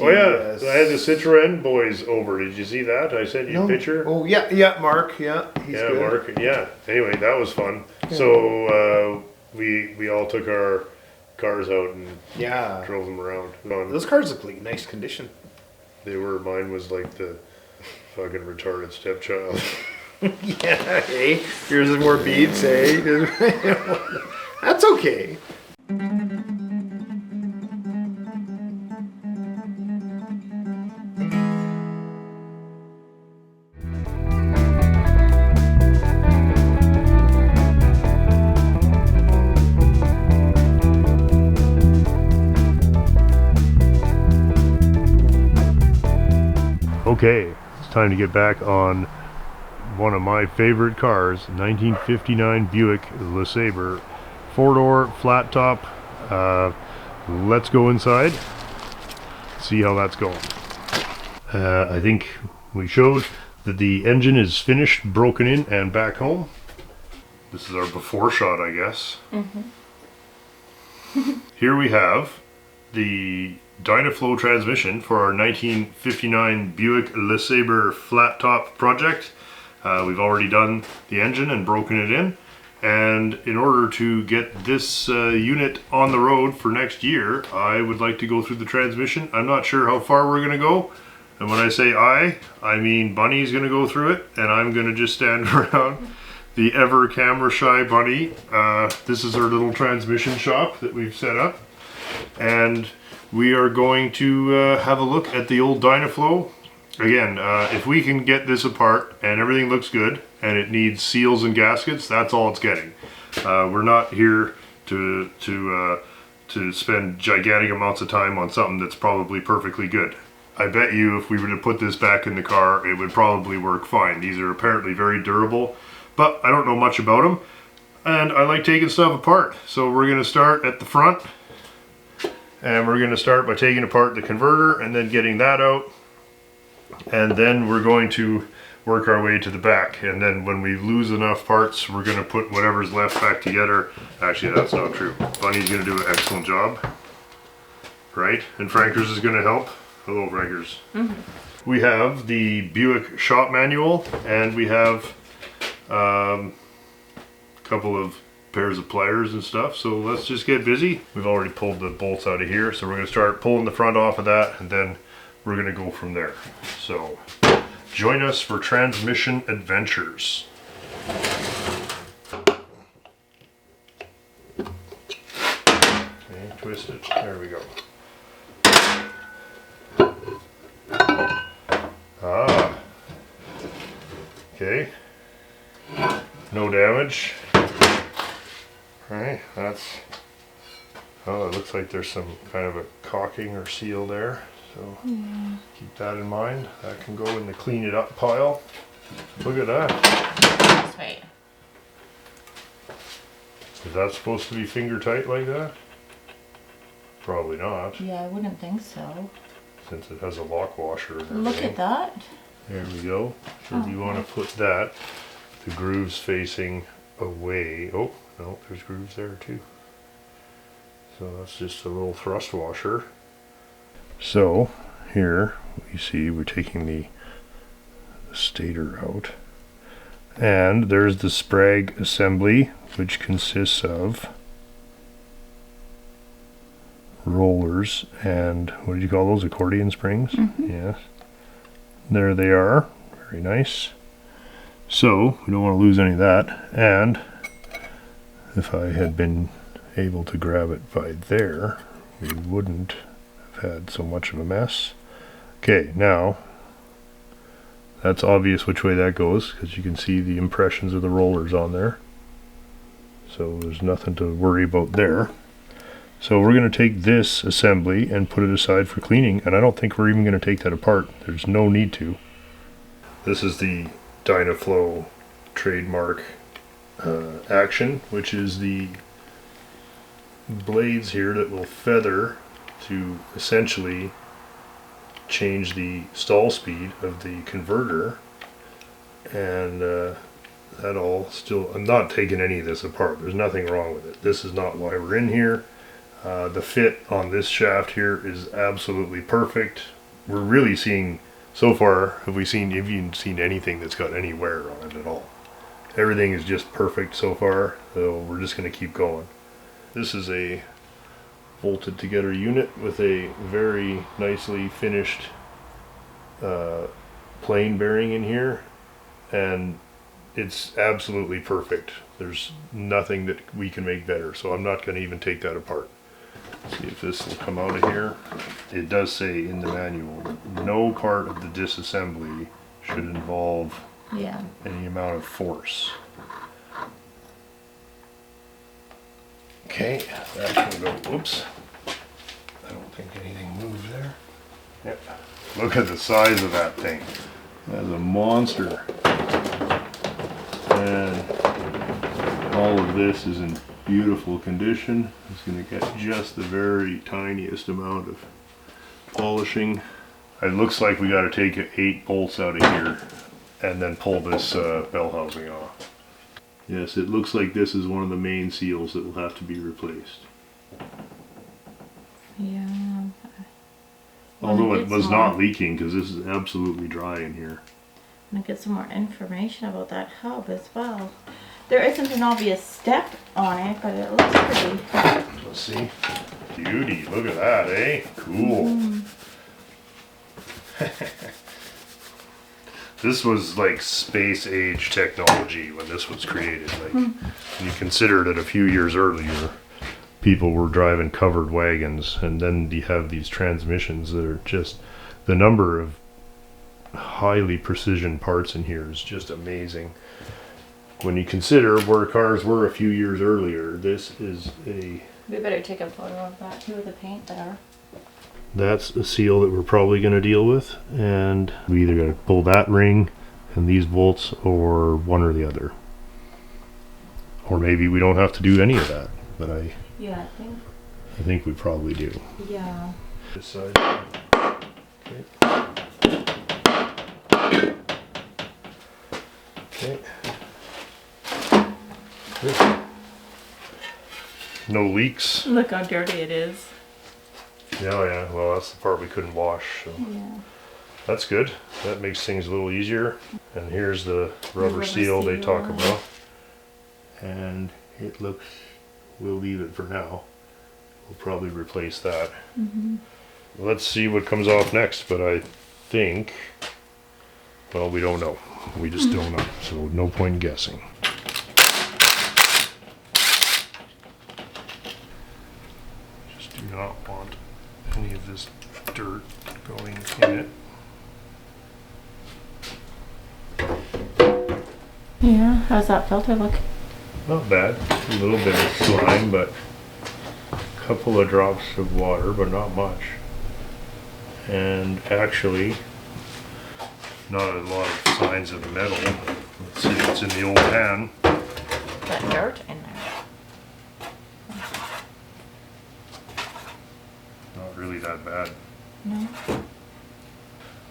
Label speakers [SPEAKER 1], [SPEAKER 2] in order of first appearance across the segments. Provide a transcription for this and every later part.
[SPEAKER 1] DS.
[SPEAKER 2] Oh yeah, I had the Citroen boys over. Did you see that? I sent you a picture.
[SPEAKER 1] Oh yeah, Mark. Yeah, he's
[SPEAKER 2] yeah,
[SPEAKER 1] good.
[SPEAKER 2] Mark. Yeah. Anyway, that was fun. Yeah. So we all took our cars out and drove them around.
[SPEAKER 1] Those cars look like nice condition.
[SPEAKER 2] They were. Mine was like the fucking retarded stepchild.
[SPEAKER 1] Yeah. Hey, yours is more beads. Hey, that's okay.
[SPEAKER 2] Okay, it's time to get back on one of my favorite cars, 1959 Buick LeSabre, 4-door, flat top. Let's go inside, see how that's going. I think we showed that the engine is finished, broken in, and back home. This is our before shot, I guess. Here we have the Dynaflow transmission for our 1959 Buick LeSabre flat top project. We've already done the engine and broken it in, and in order to get this unit on the road for next year, I would like to go through the transmission. I'm not sure how far we're going to go, and when I say I mean Bunny's going to go through it, and I'm going to just stand around. The ever camera shy Bunny. This is our little transmission shop that we've set up, and we are going to have a look at the old Dynaflow. Again, if we can get this apart and everything looks good and it needs seals and gaskets, that's all it's getting. We're not here to spend gigantic amounts of time on something that's probably perfectly good. I bet you if we were to put this back in the car, it would probably work fine. These are apparently very durable, but I don't know much about them, and I like taking stuff apart. So we're going to start at the front. And we're going to start by taking apart the converter and then getting that out. And then we're going to work our way to the back. And then when we lose enough parts, we're going to put whatever's left back together. Actually, that's not true. Bunny's going to do an excellent job. Right? And Frankers is going to help. Hello, Frankers. We have the Buick shop manual, and we have a couple of pairs of pliers and stuff, so let's just get busy. We've already pulled the bolts out of here, so we're going to start pulling the front off of that, and then we're going to go from there. So join us for transmission adventures. Okay, twist it. There we go. Okay, no damage. Right, that's, oh, it looks like there's some kind of a caulking or seal there, so keep that in mind. That can go in the clean it up pile. Look at that.
[SPEAKER 3] This way.
[SPEAKER 2] Is that supposed to be finger tight like that? Probably not.
[SPEAKER 3] Yeah, I wouldn't think so.
[SPEAKER 2] Since it has a lock washer and everything.
[SPEAKER 3] Look at that.
[SPEAKER 2] There we go. So you want to put that, the grooves facing away. Oh, no, there's grooves there too. So that's just a little thrust washer. So here you see we're taking the stator out, and there's the sprag assembly, which consists of rollers and what did you call those, accordion springs? Yes, there they are. Very nice. So we don't want to lose any of that, and if I had been able to grab it by there, we wouldn't have had so much of a mess. Okay, now that's obvious which way that goes, because you can see the impressions of the rollers on there. So there's nothing to worry about there. So we're going to take this assembly and put it aside for cleaning, and I don't think we're even going to take that apart. There's no need to. This is the Dynaflow trademark action, which is the blades here that will feather to essentially change the stall speed of the converter, and that all still, I'm not taking any of this apart. There's nothing wrong with it. This is not why we're in here. The fit on this shaft here is absolutely perfect. We're really seeing, so far, have you even seen anything that's got any wear on it at all? Everything is just perfect so far, so we're just going to keep going. This is a bolted together unit with a very nicely finished plain bearing in here, and it's absolutely perfect. There's nothing that we can make better, so I'm not going to even take that apart. See if this will come out of here. It does say in the manual, no part of the disassembly should involve any amount of force. Okay, that can go, oops. I don't think anything moved there. Yep. Look at the size of that thing. That's a monster. And all of this is in beautiful condition. It's going to get just the very tiniest amount of polishing. It looks like we got to take 8 bolts out of here and then pull this bell housing off. Yes, it looks like this is one of the main seals that will have to be replaced.
[SPEAKER 3] Yeah.
[SPEAKER 2] Although it was not leaking, because this is absolutely dry in here.
[SPEAKER 3] I'm going to get some more information about that hub as well. There isn't an obvious step on it, but it looks pretty.
[SPEAKER 2] Let's see. Beauty, look at that, eh? Cool. This was like space age technology when this was created. Like, you consider that a few years earlier, people were driving covered wagons, and then you have these transmissions that are just, the number of highly precision parts in here is just amazing. When you consider where cars were a few years earlier, this is a...
[SPEAKER 3] We better take a photo of that too with the paint there.
[SPEAKER 2] That's a seal that we're probably going to deal with, and we either got to pull that ring and these bolts, or one or the other. Or maybe we don't have to do any of that, but I think we probably do.
[SPEAKER 3] Yeah.
[SPEAKER 2] This side. Okay. Good. No leaks.
[SPEAKER 3] Look how dirty it is.
[SPEAKER 2] Yeah, well, that's the part we couldn't wash, so
[SPEAKER 3] Yeah.
[SPEAKER 2] that's good. That makes things a little easier. And here's the rubber seal they talk about. And it looks, we'll leave it for now. We'll probably replace that. Let's see what comes off next, but I think, well, we don't know. We just don't know, so no point in guessing. Just do not want any of this dirt going in it.
[SPEAKER 3] Yeah, how's that filter look?
[SPEAKER 2] Not bad. A little bit of slime, but a couple of drops of water, but not much. And actually, not a lot of signs of metal. Let's see what's in the old pan.
[SPEAKER 3] That dirt in there.
[SPEAKER 2] Not really that bad.
[SPEAKER 3] No.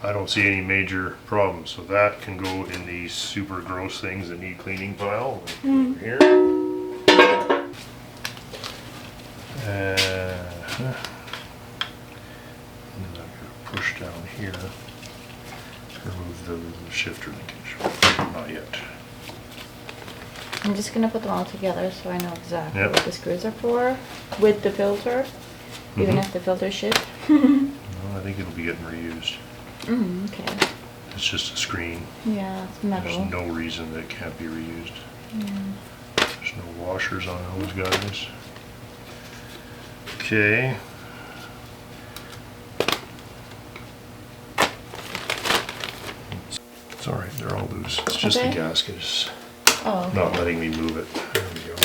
[SPEAKER 2] I don't see any major problems, so that can go in the super gross things that need cleaning pile over here. And then I'm going to push down here to remove the shifter linkage. Not yet.
[SPEAKER 3] I'm just going to put them all together so I know exactly
[SPEAKER 2] Yep.
[SPEAKER 3] what the screws are for with the filter, even if the filter's shit.
[SPEAKER 2] No, I think it'll be getting reused.
[SPEAKER 3] Okay.
[SPEAKER 2] It's just a screen.
[SPEAKER 3] Yeah, it's metal.
[SPEAKER 2] There's no reason that it can't be reused.
[SPEAKER 3] Yeah.
[SPEAKER 2] There's no washers on those guys. Okay. It's alright, they're all loose. It's just the gasket is
[SPEAKER 3] Oh, okay.
[SPEAKER 2] not letting me move it. There we go.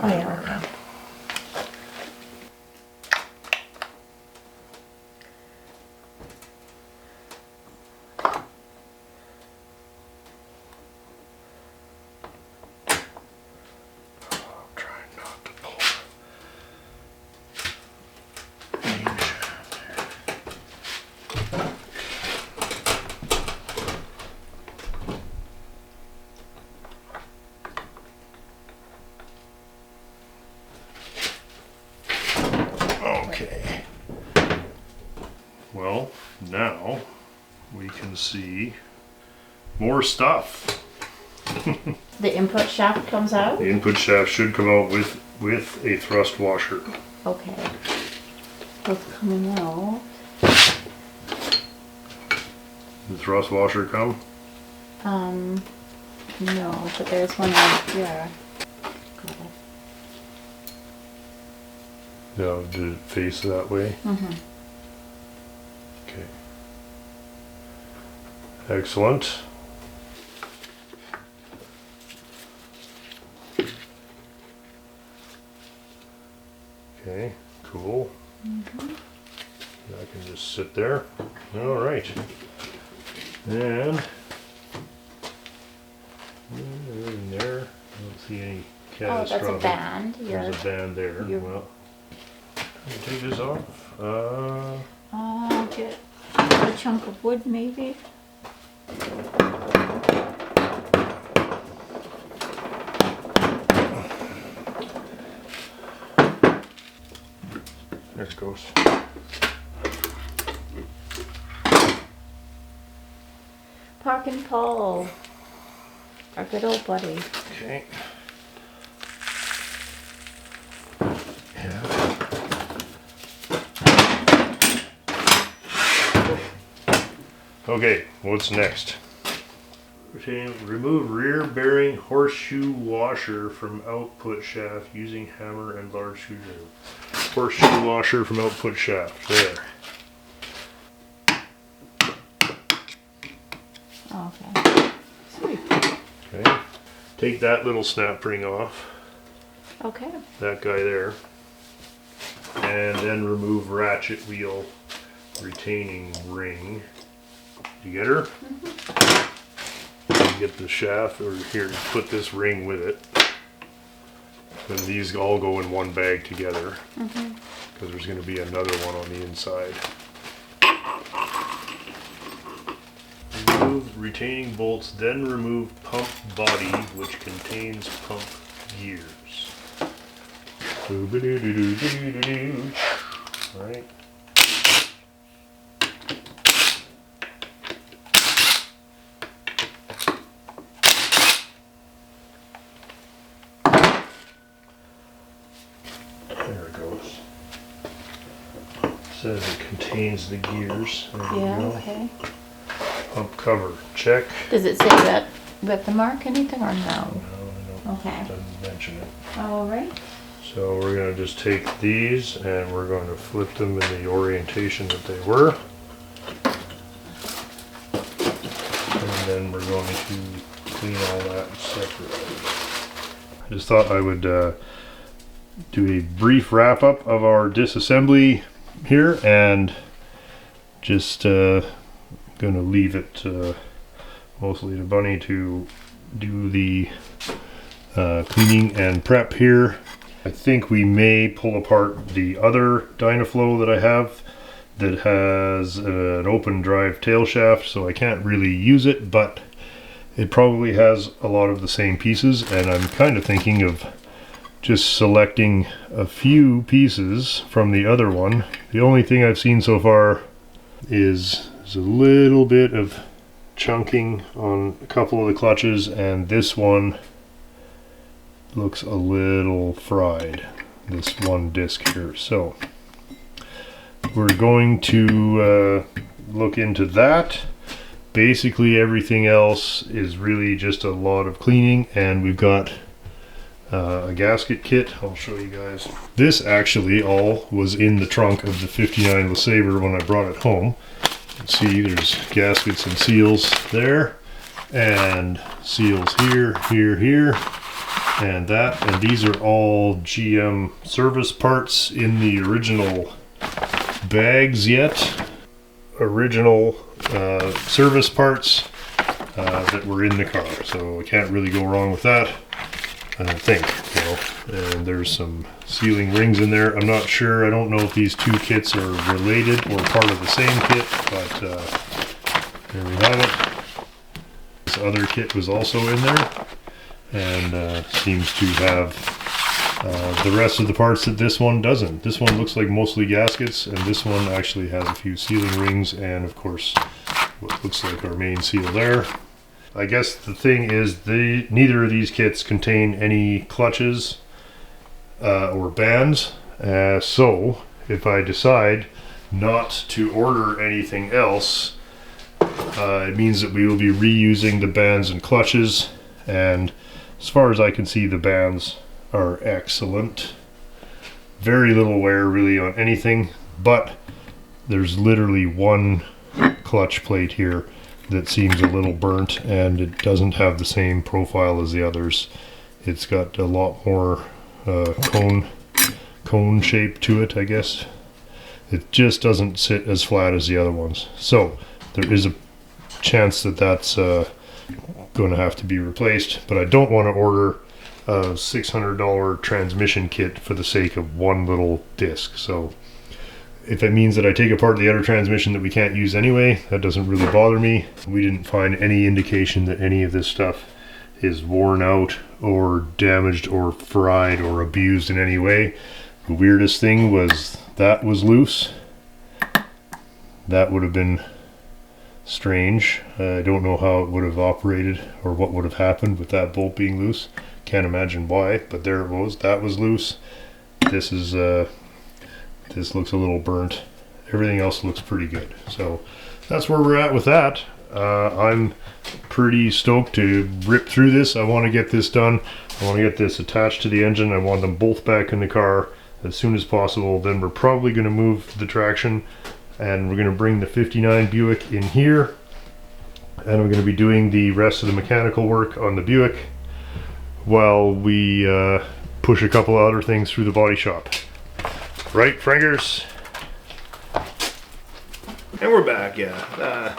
[SPEAKER 3] Oh, yeah. Okay.
[SPEAKER 2] I'm trying not to pull the main shaft here. Well, now we can see more stuff.
[SPEAKER 3] The input shaft comes out?
[SPEAKER 2] The input shaft should come out with a thrust washer.
[SPEAKER 3] Okay. What's coming out?
[SPEAKER 2] The thrust washer come?
[SPEAKER 3] No, but there's one right here.
[SPEAKER 2] No, did it face that way?
[SPEAKER 3] Mm-hmm.
[SPEAKER 2] Okay. Excellent. Okay, cool.
[SPEAKER 3] Mm-hmm.
[SPEAKER 2] I can just sit there. All right. And in there, I don't see any
[SPEAKER 3] Oh,
[SPEAKER 2] catastrophic.
[SPEAKER 3] that's a band.
[SPEAKER 2] There's a band there. Well, can you take this off?
[SPEAKER 3] Get a chunk of wood maybe.
[SPEAKER 2] There it goes.
[SPEAKER 3] Park and Paul. Our good old buddy.
[SPEAKER 2] Okay. Yeah. Okay, what's next? Remove rear bearing horseshoe washer from output shaft using hammer and large screwdriver. Horseshoe washer from output shaft. There.
[SPEAKER 3] Okay. Sweet.
[SPEAKER 2] Okay. Take that little snap ring off.
[SPEAKER 3] Okay.
[SPEAKER 2] That guy there. And then remove ratchet wheel retaining ring. You get her? Mm-hmm. Get the shaft, or here, put this ring with it. And these all go in one bag together.
[SPEAKER 3] Mm-hmm.
[SPEAKER 2] Because there's going to be another one on the inside. Remove retaining bolts, then remove pump body, which contains pump gears. Right. There it goes. Says it contains the gears. There we
[SPEAKER 3] Yeah,
[SPEAKER 2] go.
[SPEAKER 3] okay.
[SPEAKER 2] Pump cover, check.
[SPEAKER 3] Does it say that with the mark anything or no?
[SPEAKER 2] No,
[SPEAKER 3] Okay.
[SPEAKER 2] doesn't mention it.
[SPEAKER 3] All right.
[SPEAKER 2] So we're going to just take these and we're going to flip them in the orientation that they were. And then we're going to clean all that separately. I just thought I would do a brief wrap up of our disassembly here, and just going to leave it mostly to Bunny to do the cleaning and prep here. I think we may pull apart the other Dynaflow that I have that has an open drive tail shaft, so I can't really use it, but it probably has a lot of the same pieces, and I'm kind of thinking of just selecting a few pieces from the other one. The only thing I've seen so far is a little bit of chunking on a couple of the clutches, and this one looks a little fried, this one disc here. So we're going to look into that. Basically everything else is really just a lot of cleaning, and we've got a gasket kit. I'll show you guys. This actually all was in the trunk of the 59 LeSabre when I brought it home. You can see there's gaskets and seals there, and seals here, here, and that. And these are all GM service parts in the original bags yet. Original service parts that were in the car. So I can't really go wrong with that, I don't think, you know. And there's some sealing rings in there. I'm not sure. I don't know if these two kits are related or part of the same kit, but there we have it. This other kit was also in there, and seems to have The rest of the parts that this one doesn't. This one looks like mostly gaskets, and this one actually has a few sealing rings and of course what looks like our main seal there. I guess the thing is neither of these kits contain any clutches or bands, so if I decide not to order anything else, it means that we will be reusing the bands and clutches, and as far as I can see, the bands are excellent. Very little wear really on anything, but there's literally one clutch plate here that seems a little burnt, and it doesn't have the same profile as the others. It's got a lot more cone shape to it, I guess. It just doesn't sit as flat as the other ones. So there is a chance that that's going to have to be replaced, but I don't want to order a $600 transmission kit for the sake of one little disc. So if it means that I take apart the other transmission that we can't use anyway, that doesn't really bother me. We didn't find any indication that any of this stuff is worn out or damaged or fried or abused in any way. The weirdest thing was that was loose. That would have been strange. I don't know how it would have operated or what would have happened with that bolt being loose. Can't imagine why, but there it was. That was loose. This is this looks a little burnt. Everything else looks pretty good. So that's where we're at with that. I'm pretty stoked to rip through this. I want to get this done. I want to get this attached to the engine. I want them both back in the car as soon as possible. Then we're probably going to move the traction, and we're going to bring the 59 Buick in here, and I'm going to be doing the rest of the mechanical work on the Buick while we push a couple other things through the body shop. Right, Frankers?
[SPEAKER 1] And we're back, yeah. That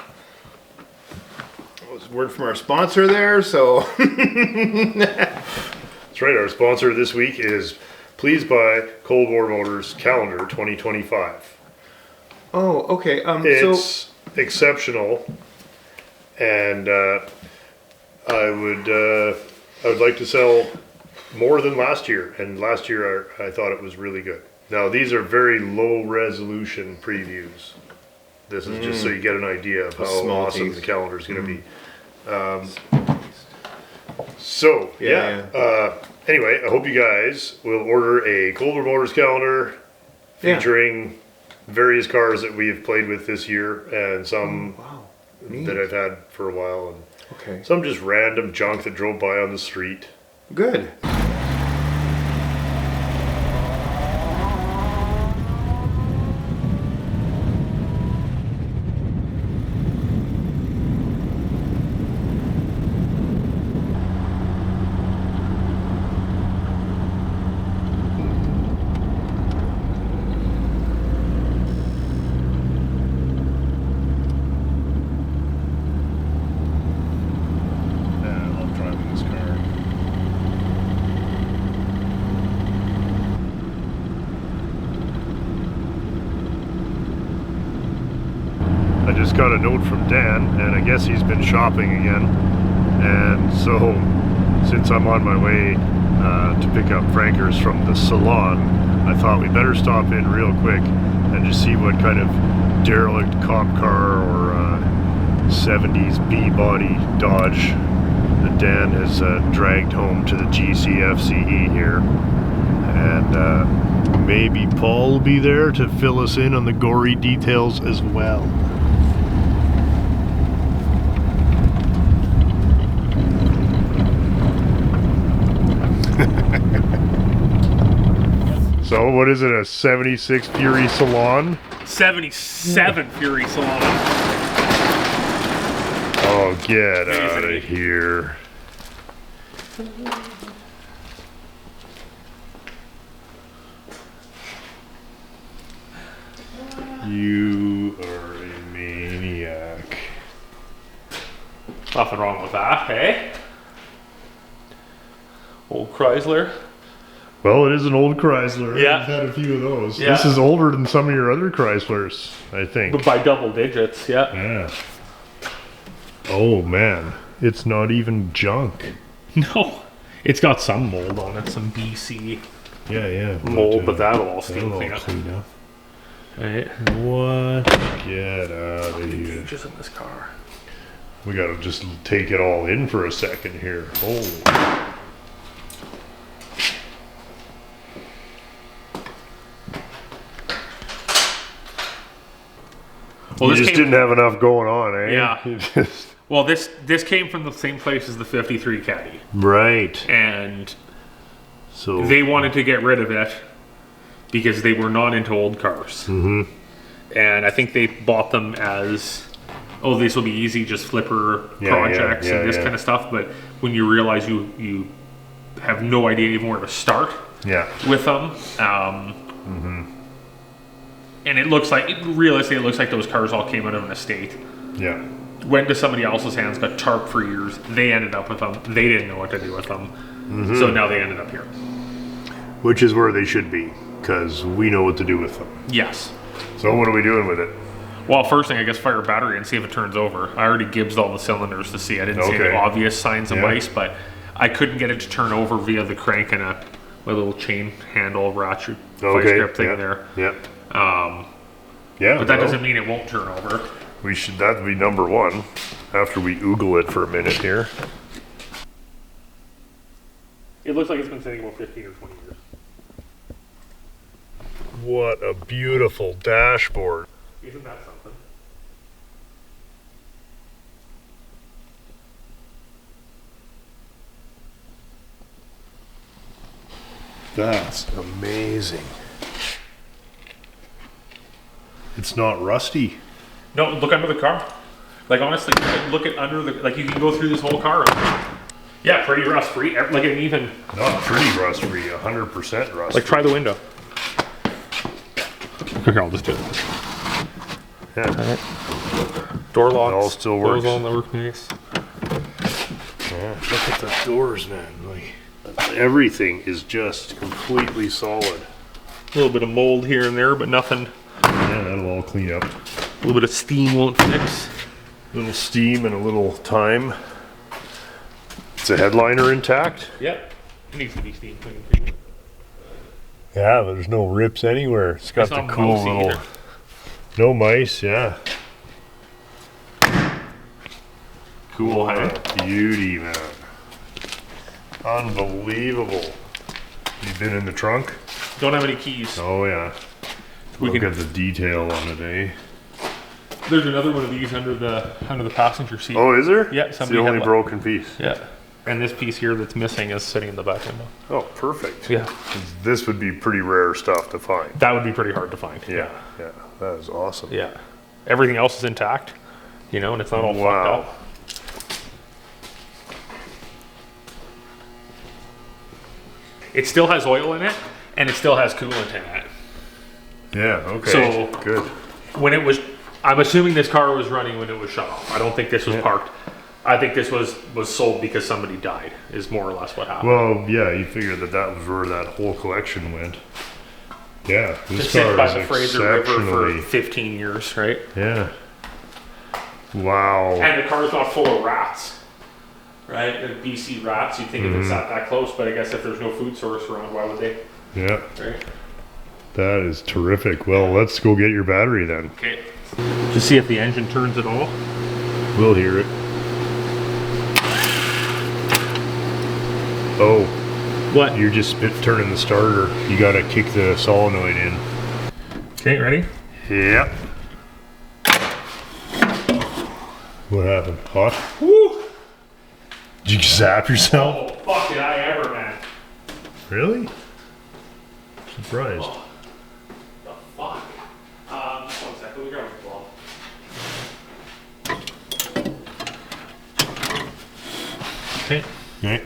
[SPEAKER 1] was a word from our sponsor there, so.
[SPEAKER 2] That's right, our sponsor this week is Please Buy Cold War Motors Calendar 2025.
[SPEAKER 1] Oh, okay.
[SPEAKER 2] It's exceptional, and I would like to sell more than last year, and last year I thought it was really good. Now these are very low resolution previews. This is just so you get an idea of how awesome the calendar is going to be. So anyway, I hope you guys will order a Cold War Motors calendar featuring various cars that we have played with this year, and some that I've had for a while, and some just random junk that drove by on the street.
[SPEAKER 1] Good.
[SPEAKER 2] I just got a note from Dan, and I guess he's been shopping again, and so since I'm on my way to pick up Frankers from the salon, I thought we better stop in real quick and just see what kind of derelict cop car or 70s B-body Dodge that Dan has dragged home to the GCFCE here. And maybe Paul will be there to fill us in on the gory details as well. So what is it, a 76 Fury Salon?
[SPEAKER 4] 77 Fury Salon.
[SPEAKER 2] Oh, get out of here. You are a maniac.
[SPEAKER 4] Nothing wrong with that, hey? Old Chrysler.
[SPEAKER 2] Well, it is an old Chrysler.
[SPEAKER 4] Yeah.
[SPEAKER 2] I've had a few of those.
[SPEAKER 4] Yeah.
[SPEAKER 2] This is older than some of your other Chryslers, I think.
[SPEAKER 4] But by double digits, yeah.
[SPEAKER 2] Yeah. Oh, man. It's not even junk.
[SPEAKER 4] No. It's got some mold on it, some BC.
[SPEAKER 2] Yeah.
[SPEAKER 4] mold, but that'll all steam
[SPEAKER 2] that'll
[SPEAKER 4] clean
[SPEAKER 2] all
[SPEAKER 4] up.
[SPEAKER 2] clean up.
[SPEAKER 4] Right.
[SPEAKER 2] What? Get out of here.
[SPEAKER 4] Just in this car.
[SPEAKER 2] We gotta just take it all in for a second here. Holy.
[SPEAKER 4] Well,
[SPEAKER 2] You
[SPEAKER 4] this
[SPEAKER 2] just
[SPEAKER 4] came,
[SPEAKER 2] didn't have enough going on, eh?
[SPEAKER 4] Yeah.
[SPEAKER 2] You just-
[SPEAKER 4] well, this came from the same place as the 53 Caddy,
[SPEAKER 2] right.
[SPEAKER 4] and
[SPEAKER 2] So
[SPEAKER 4] they wanted to get rid of it because they were not into old cars.
[SPEAKER 2] Mm-hmm.
[SPEAKER 4] And I think they bought them as, oh, this will be easy, just flipper projects and this kind of stuff. But when you realize you have no idea even where to start with them, and it looks like, realistically, it looks like those cars all came out of an estate.
[SPEAKER 2] Yeah.
[SPEAKER 4] Went to somebody else's hands, got tarped for years. They ended up with them. They didn't know what to do with them. So now they ended up here.
[SPEAKER 2] Which is where they should be, because we know what to do with them.
[SPEAKER 4] Yes.
[SPEAKER 2] So what are we doing with it?
[SPEAKER 4] Well, first thing, I guess, fire a battery and see if it turns over. I already gibbsed all the cylinders to see. I didn't see any
[SPEAKER 2] Okay.
[SPEAKER 4] obvious signs of
[SPEAKER 2] Yeah.
[SPEAKER 4] ice, but I couldn't get it to turn over via the crank and a little chain handle ratchet vice grip thing there.
[SPEAKER 2] Yeah.
[SPEAKER 4] But that
[SPEAKER 2] well,
[SPEAKER 4] doesn't mean it won't turn over.
[SPEAKER 2] we should. That'd be number one. After we oogle it for a minute here.
[SPEAKER 4] It looks like it's been sitting about 15 or 20 years.
[SPEAKER 2] What a beautiful dashboard.
[SPEAKER 4] Isn't that something?
[SPEAKER 2] That's amazing. It's not rusty.
[SPEAKER 4] No, look under the car. Like, honestly, look at under the, like, you can go through this whole car. Yeah, pretty rust free. Like, an even,
[SPEAKER 2] Not pretty rust free. 100% rust.
[SPEAKER 4] like, try the window. Okay, I'll just do it.
[SPEAKER 2] Yeah.
[SPEAKER 4] Door locks.
[SPEAKER 2] It all still works.
[SPEAKER 4] Doors all in the workplace.
[SPEAKER 2] Yeah. Look at the doors, man. Like everything is just completely solid.
[SPEAKER 4] A little bit of mold here and there, but nothing.
[SPEAKER 2] Yeah, that'll all clean up.
[SPEAKER 4] A little bit of steam won't fix.
[SPEAKER 2] A little steam and a little time. Is the headliner intact?
[SPEAKER 4] Yep. It needs to be steam cleaned.
[SPEAKER 2] Yeah, but there's no rips anywhere. It's got
[SPEAKER 4] It's
[SPEAKER 2] the
[SPEAKER 4] not
[SPEAKER 2] cool
[SPEAKER 4] mousy
[SPEAKER 2] little.
[SPEAKER 4] either.
[SPEAKER 2] No mice, yeah.
[SPEAKER 4] Cool,
[SPEAKER 2] What
[SPEAKER 4] huh?
[SPEAKER 2] a beauty, man. Unbelievable. You've been in the trunk?
[SPEAKER 4] Don't have any keys.
[SPEAKER 2] Oh yeah.
[SPEAKER 4] We
[SPEAKER 2] Look
[SPEAKER 4] can-
[SPEAKER 2] at the detail on it, eh?
[SPEAKER 4] There's another one of these under the passenger seat.
[SPEAKER 2] Oh, is there?
[SPEAKER 4] Yeah,
[SPEAKER 2] It's the
[SPEAKER 4] somebody
[SPEAKER 2] only
[SPEAKER 4] had
[SPEAKER 2] broken piece.
[SPEAKER 4] Yeah. And this piece here that's missing is sitting in the back window.
[SPEAKER 2] Oh, perfect.
[SPEAKER 4] Yeah.
[SPEAKER 2] This would be pretty rare stuff to find.
[SPEAKER 4] That would be pretty hard to find.
[SPEAKER 2] Yeah. That is awesome.
[SPEAKER 4] Yeah. Everything else is intact, you know, and it's not all fucked
[SPEAKER 2] Wow.
[SPEAKER 4] up. It still has oil in it, and it still has coolant in it.
[SPEAKER 2] Yeah, okay.
[SPEAKER 4] So-
[SPEAKER 2] good.
[SPEAKER 4] When it was, I'm assuming this car was running when it was shut off. I don't think this was parked. I think this was sold because somebody died, is more or less what happened.
[SPEAKER 2] Well, yeah, you figure that was where that whole collection went. Yeah,
[SPEAKER 4] to
[SPEAKER 2] this
[SPEAKER 4] sit
[SPEAKER 2] car
[SPEAKER 4] by
[SPEAKER 2] is
[SPEAKER 4] the Fraser River for
[SPEAKER 2] exceptionally.
[SPEAKER 4] 15 years, right?
[SPEAKER 2] Yeah. Wow.
[SPEAKER 4] And the car's not full of rats, right? The BC rats, you'd think if it sat that close, but I guess if there's no food source around, why would they?
[SPEAKER 2] Yeah,
[SPEAKER 4] Right?
[SPEAKER 2] that is terrific. Well, let's go get your battery then.
[SPEAKER 4] Okay. Just see if the engine turns at all.
[SPEAKER 2] We'll hear it. Oh,
[SPEAKER 4] What?
[SPEAKER 2] you're just turning the starter. You gotta kick the solenoid in.
[SPEAKER 4] Okay, ready?
[SPEAKER 2] Yep. What happened? Hot?
[SPEAKER 4] Woo!
[SPEAKER 2] Did you zap yourself?
[SPEAKER 4] Oh, fuck did I ever, man.
[SPEAKER 2] Really? Surprised.
[SPEAKER 4] The fuck? Just 1 second, we grab the glove. Okay.
[SPEAKER 2] Okay.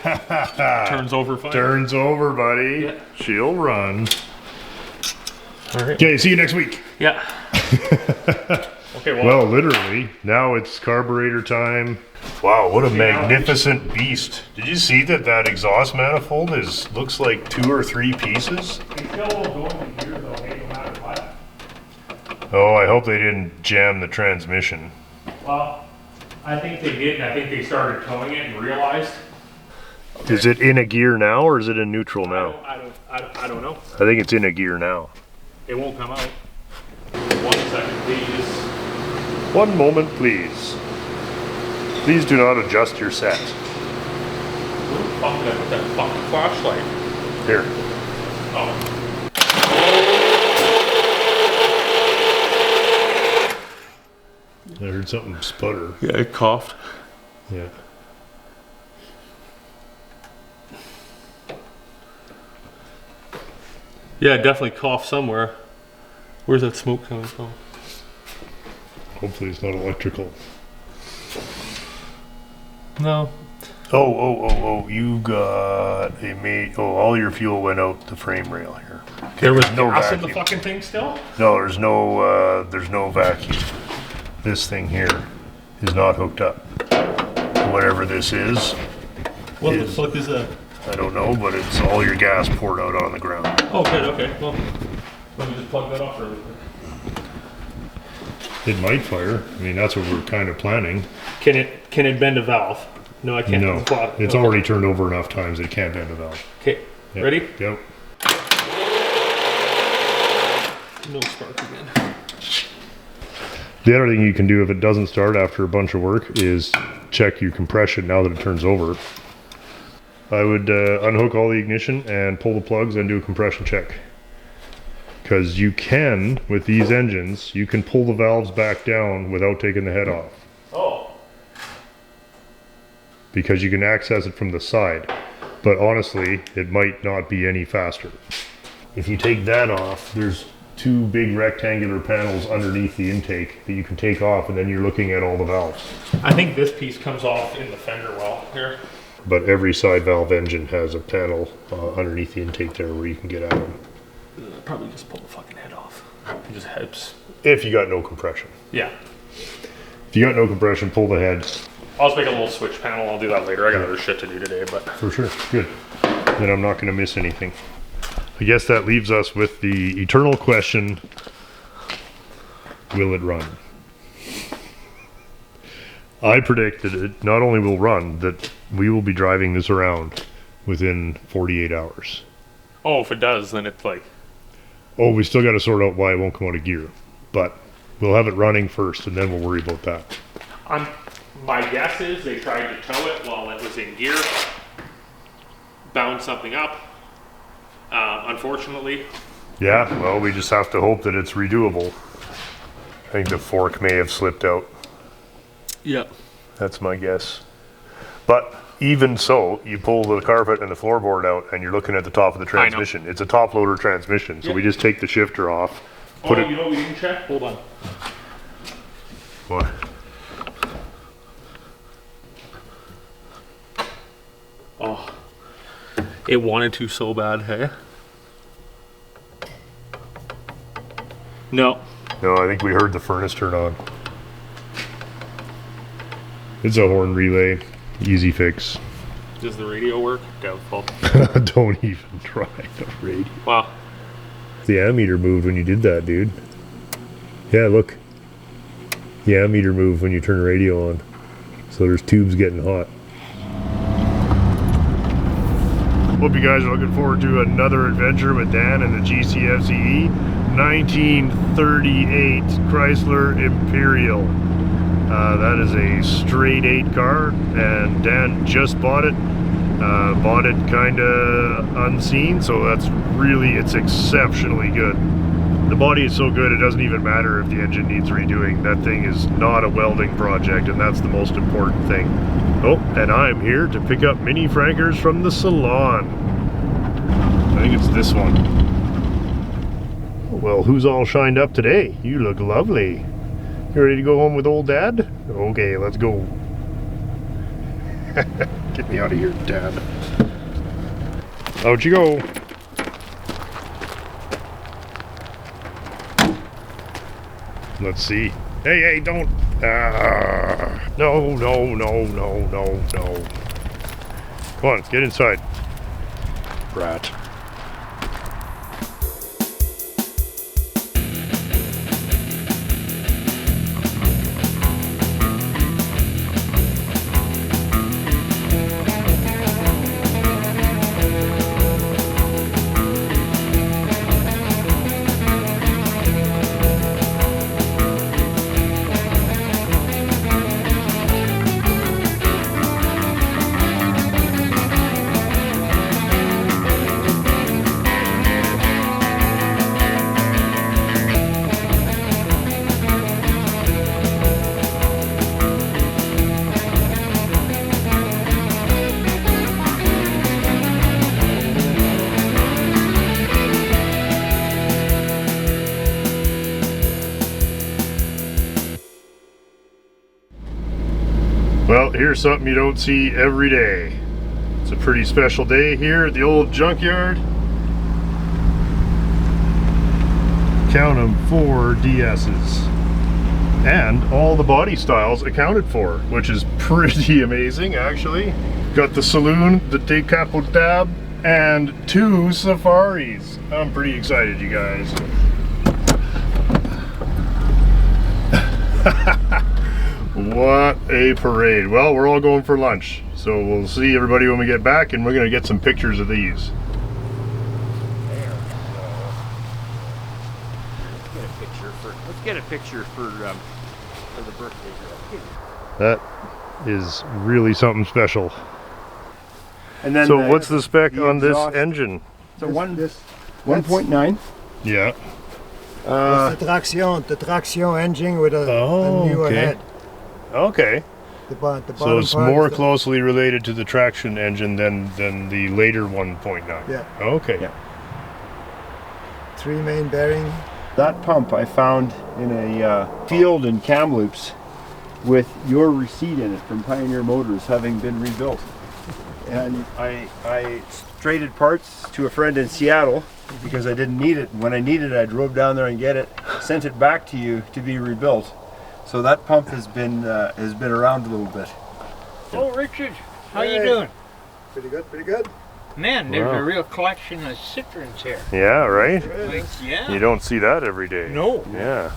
[SPEAKER 2] Yeah.
[SPEAKER 4] Turns over fine.
[SPEAKER 2] Turns over, buddy.
[SPEAKER 4] Yeah.
[SPEAKER 2] She'll run.
[SPEAKER 4] All right.
[SPEAKER 2] Okay, see you next week.
[SPEAKER 4] Yeah. Okay,
[SPEAKER 2] Well, literally, now it's carburetor time. Wow, what a magnificent beast. Did you see that exhaust manifold looks like 2 or 3 pieces?
[SPEAKER 4] They still won't go into gear though, hey, no matter what.
[SPEAKER 2] Oh, I hope they didn't jam the transmission.
[SPEAKER 4] Well, I think they did, and I think they started towing it and realized
[SPEAKER 2] Okay. Is it in a gear now or is it in neutral now?
[SPEAKER 4] I don't know.
[SPEAKER 2] I think it's in a gear now.
[SPEAKER 4] It won't come out. 1 second, please.
[SPEAKER 2] One moment, please. Please do not adjust your set.
[SPEAKER 4] Who the fuck did I put that fucking flashlight?
[SPEAKER 2] Here.
[SPEAKER 4] Oh.
[SPEAKER 2] I heard something sputter.
[SPEAKER 4] Yeah, it coughed.
[SPEAKER 2] Yeah.
[SPEAKER 4] Yeah, it definitely coughed somewhere. Where's that smoke coming from?
[SPEAKER 2] Hopefully it's not electrical.
[SPEAKER 4] No.
[SPEAKER 2] Oh, you got all your fuel went out the frame rail here. Okay,
[SPEAKER 4] There was
[SPEAKER 2] no
[SPEAKER 4] gas in
[SPEAKER 2] vacuum.
[SPEAKER 4] the fucking thing still?
[SPEAKER 2] No, there's no vacuum. This thing here is not hooked up. Whatever this is.
[SPEAKER 4] What the fuck is that?
[SPEAKER 2] I don't know, but it's all your gas poured out on the ground.
[SPEAKER 4] Oh, good, okay. Well, let me just plug that off really quick.
[SPEAKER 2] It might fire. I mean, that's what we're kind of planning.
[SPEAKER 4] Can it bend a valve? No, I can't.
[SPEAKER 2] No, it's already turned over enough times it can't bend a valve.
[SPEAKER 4] Okay,
[SPEAKER 2] Yep.
[SPEAKER 4] ready?
[SPEAKER 2] Yep.
[SPEAKER 4] No spark again.
[SPEAKER 2] The other thing you can do if it doesn't start after a bunch of work is check your compression now that it turns over. I would unhook all the ignition and pull the plugs and do a compression check. Because you can, with these engines, you can pull the valves back down without taking the head off.
[SPEAKER 4] Oh.
[SPEAKER 2] Because you can access it from the side. But honestly, it might not be any faster. If you take that off, there's two big rectangular panels underneath the intake that you can take off, and then you're looking at all the valves.
[SPEAKER 4] I think this piece comes off in the fender well here.
[SPEAKER 2] But every side valve engine has a panel underneath the intake there where you can get at them.
[SPEAKER 4] Probably just pull the fucking head off. It just helps.
[SPEAKER 2] If you got no compression.
[SPEAKER 4] Yeah.
[SPEAKER 2] If you got no compression, pull the head.
[SPEAKER 4] I'll just make a little switch panel. I'll do that later. I got other shit to do today, but.
[SPEAKER 2] For sure. Good. Then I'm not going to miss anything. I guess that leaves us with the eternal question, will it run? I predict that it not only will run, that we will be driving this around within 48 hours.
[SPEAKER 4] Oh, if it does, then it's like.
[SPEAKER 2] Oh, we still got to sort out why it won't come out of gear. But we'll have it running first, and then we'll worry about that.
[SPEAKER 4] My guess is they tried to tow it while it was in gear, bound something up. Unfortunately.
[SPEAKER 2] Yeah, well, we just have to hope that it's redoable. I think the fork may have slipped out.
[SPEAKER 4] Yep.
[SPEAKER 2] That's my guess. But even so, you pull the carpet and the floorboard out and you're looking at the top of the transmission. It's a top loader transmission, so we just take the shifter off.
[SPEAKER 4] You know what we didn't check? Hold on.
[SPEAKER 2] What?
[SPEAKER 4] Oh. It wanted to so bad, hey? No.
[SPEAKER 2] No, I think we heard the furnace turn on. It's a horn relay. Easy fix.
[SPEAKER 4] Does the radio work? Doubtful.
[SPEAKER 2] Don't even try the radio.
[SPEAKER 4] Wow.
[SPEAKER 2] The ammeter moved when you did that, dude. Yeah, look. The ammeter moved when you turn the radio on. So there's tubes getting hot. Hope you guys are looking forward to another adventure with Dan and the GCFCE 1938 Chrysler Imperial. That is a straight 8 car, and Dan just bought it. Bought it kind of unseen, so it's exceptionally good. The body is so good it doesn't even matter if the engine needs redoing. That thing is not a welding project, and that's the most important thing. Oh, and I'm here to pick up mini Frankers from the salon. I think it's this one. Well, who's all shined up today? You look lovely. You ready to go home with old Dad? Okay, let's go. Get me out of here, Dad. Out you go. Let's see. Hey, don't. No. Come on, get inside. Rat. Well, here's something you don't see every day. It's a pretty special day here at the old junkyard. Count them, 4 DS's. And all the body styles accounted for, which is pretty amazing actually. Got the saloon, the decapotable, and 2 safaris. I'm pretty excited, you guys. What a parade. Well, we're all going for lunch, so we'll see everybody when we get back, and we're going to get some pictures of these.
[SPEAKER 1] Let's get a picture for the birthday girl.
[SPEAKER 2] That is really something special.
[SPEAKER 1] And then
[SPEAKER 2] So what's the spec on this
[SPEAKER 1] exhaust-
[SPEAKER 2] engine?
[SPEAKER 1] So 1.9.
[SPEAKER 2] Yeah.
[SPEAKER 5] It's the traction engine with a newer
[SPEAKER 2] okay.
[SPEAKER 5] head.
[SPEAKER 2] Okay.
[SPEAKER 5] The bottom
[SPEAKER 2] So it's
[SPEAKER 5] part
[SPEAKER 2] more
[SPEAKER 5] is the-
[SPEAKER 2] closely related to the traction engine than the later 1.9.
[SPEAKER 5] Yeah.
[SPEAKER 2] Okay.
[SPEAKER 1] Yeah.
[SPEAKER 5] 3 main bearing.
[SPEAKER 1] That pump I found in a field in Kamloops with your receipt in it from Pioneer Motors having been rebuilt. And I traded parts to a friend in Seattle because I didn't need it. When I needed it, I drove down there and get it, sent it back to you to be rebuilt. So that pump has been around a little bit.
[SPEAKER 6] Oh, Richard, how you doing?
[SPEAKER 5] Pretty good, pretty good.
[SPEAKER 6] Man, there's
[SPEAKER 2] Wow.
[SPEAKER 6] a real collection of Citroens here.
[SPEAKER 2] Yeah, right?
[SPEAKER 6] Like, yeah.
[SPEAKER 2] You don't see that every day.
[SPEAKER 6] No.
[SPEAKER 2] Yeah.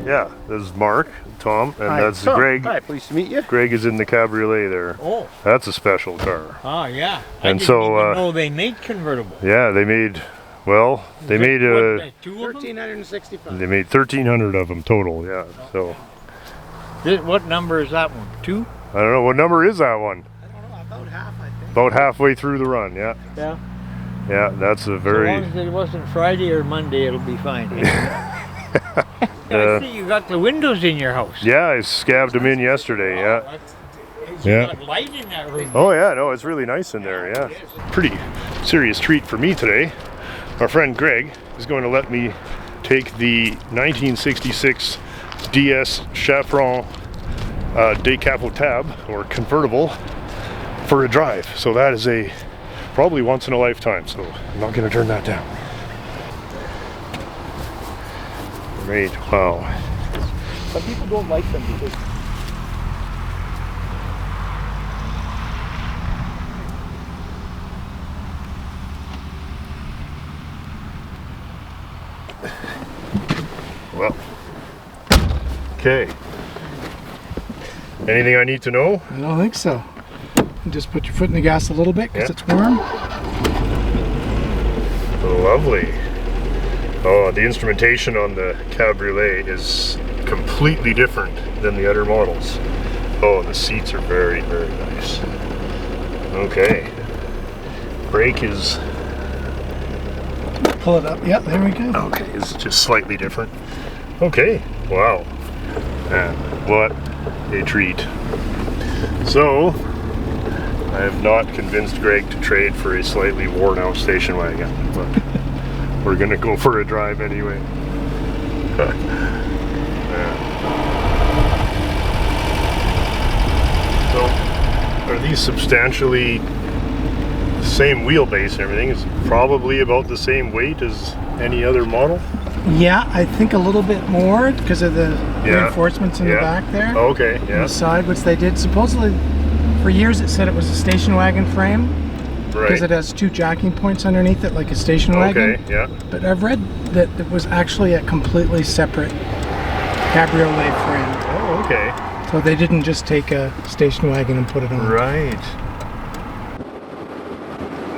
[SPEAKER 2] Yeah, this is Mark, Tom, and that's
[SPEAKER 1] Tom.
[SPEAKER 2] Greg.
[SPEAKER 1] Hi, pleased to meet you.
[SPEAKER 2] Greg is in the cabriolet there.
[SPEAKER 6] Oh.
[SPEAKER 2] That's a special car.
[SPEAKER 6] Oh, yeah.
[SPEAKER 2] And
[SPEAKER 6] I didn't
[SPEAKER 2] so,
[SPEAKER 6] even know they made convertible.
[SPEAKER 2] Yeah, they made, well, they made
[SPEAKER 6] 2 of them?
[SPEAKER 5] 1365.
[SPEAKER 2] they made 1,300 of them total. Yeah. So
[SPEAKER 6] What number is that one? 2?
[SPEAKER 2] I don't know what number is that one.
[SPEAKER 5] I don't know, about half, I think.
[SPEAKER 2] About halfway through the run. Yeah.
[SPEAKER 6] Yeah.
[SPEAKER 2] Yeah, that's a
[SPEAKER 6] As
[SPEAKER 2] very.
[SPEAKER 6] long as it wasn't Friday or Monday, it'll be fine. I see you got the windows in your house.
[SPEAKER 2] Yeah, I scabbed them in yesterday. Yeah.
[SPEAKER 6] That's,
[SPEAKER 2] Yeah.
[SPEAKER 6] you got light in that room.
[SPEAKER 2] Oh yeah, no, it's really nice in there. Yeah. Pretty serious treat for me today. Our friend Greg is going to let me take the 1966 DS Chaperon decapotable or convertible for a drive. So that is a probably once in a lifetime. So I'm not going to turn that down. Great. Wow.
[SPEAKER 1] Some people don't like them because
[SPEAKER 2] Well. Okay. Anything I need to know?
[SPEAKER 7] I don't think so. You just put your foot in the gas a little bit because
[SPEAKER 2] Yeah.
[SPEAKER 7] it's warm.
[SPEAKER 2] Lovely. Oh, the instrumentation on the cabriolet is completely different than the other models. Oh, the seats are very, very nice. Okay. Brake is,
[SPEAKER 7] Pull it up. Yeah, there we go.
[SPEAKER 2] okay, is just slightly different. Okay, wow. Man, what a treat. So, I have not convinced Greg to trade for a slightly worn out station wagon, but we're gonna go for a drive anyway. So, are these substantially the same wheelbase and everything? Is probably about the same weight as any other model?
[SPEAKER 7] Yeah, I think a little bit more because of the
[SPEAKER 2] Yeah.
[SPEAKER 7] reinforcements in the
[SPEAKER 2] Yeah.
[SPEAKER 7] back there.
[SPEAKER 2] Okay,
[SPEAKER 7] On
[SPEAKER 2] yeah,
[SPEAKER 7] the side, which they did. Supposedly, for years it said it was a station wagon frame because
[SPEAKER 2] right.
[SPEAKER 7] it has 2 jacking points underneath it like a station wagon.
[SPEAKER 2] Okay, yeah.
[SPEAKER 7] But I've read that it was actually a completely separate cabriolet frame.
[SPEAKER 2] Oh, okay.
[SPEAKER 7] So they didn't just take a station wagon and put it on.
[SPEAKER 2] Right.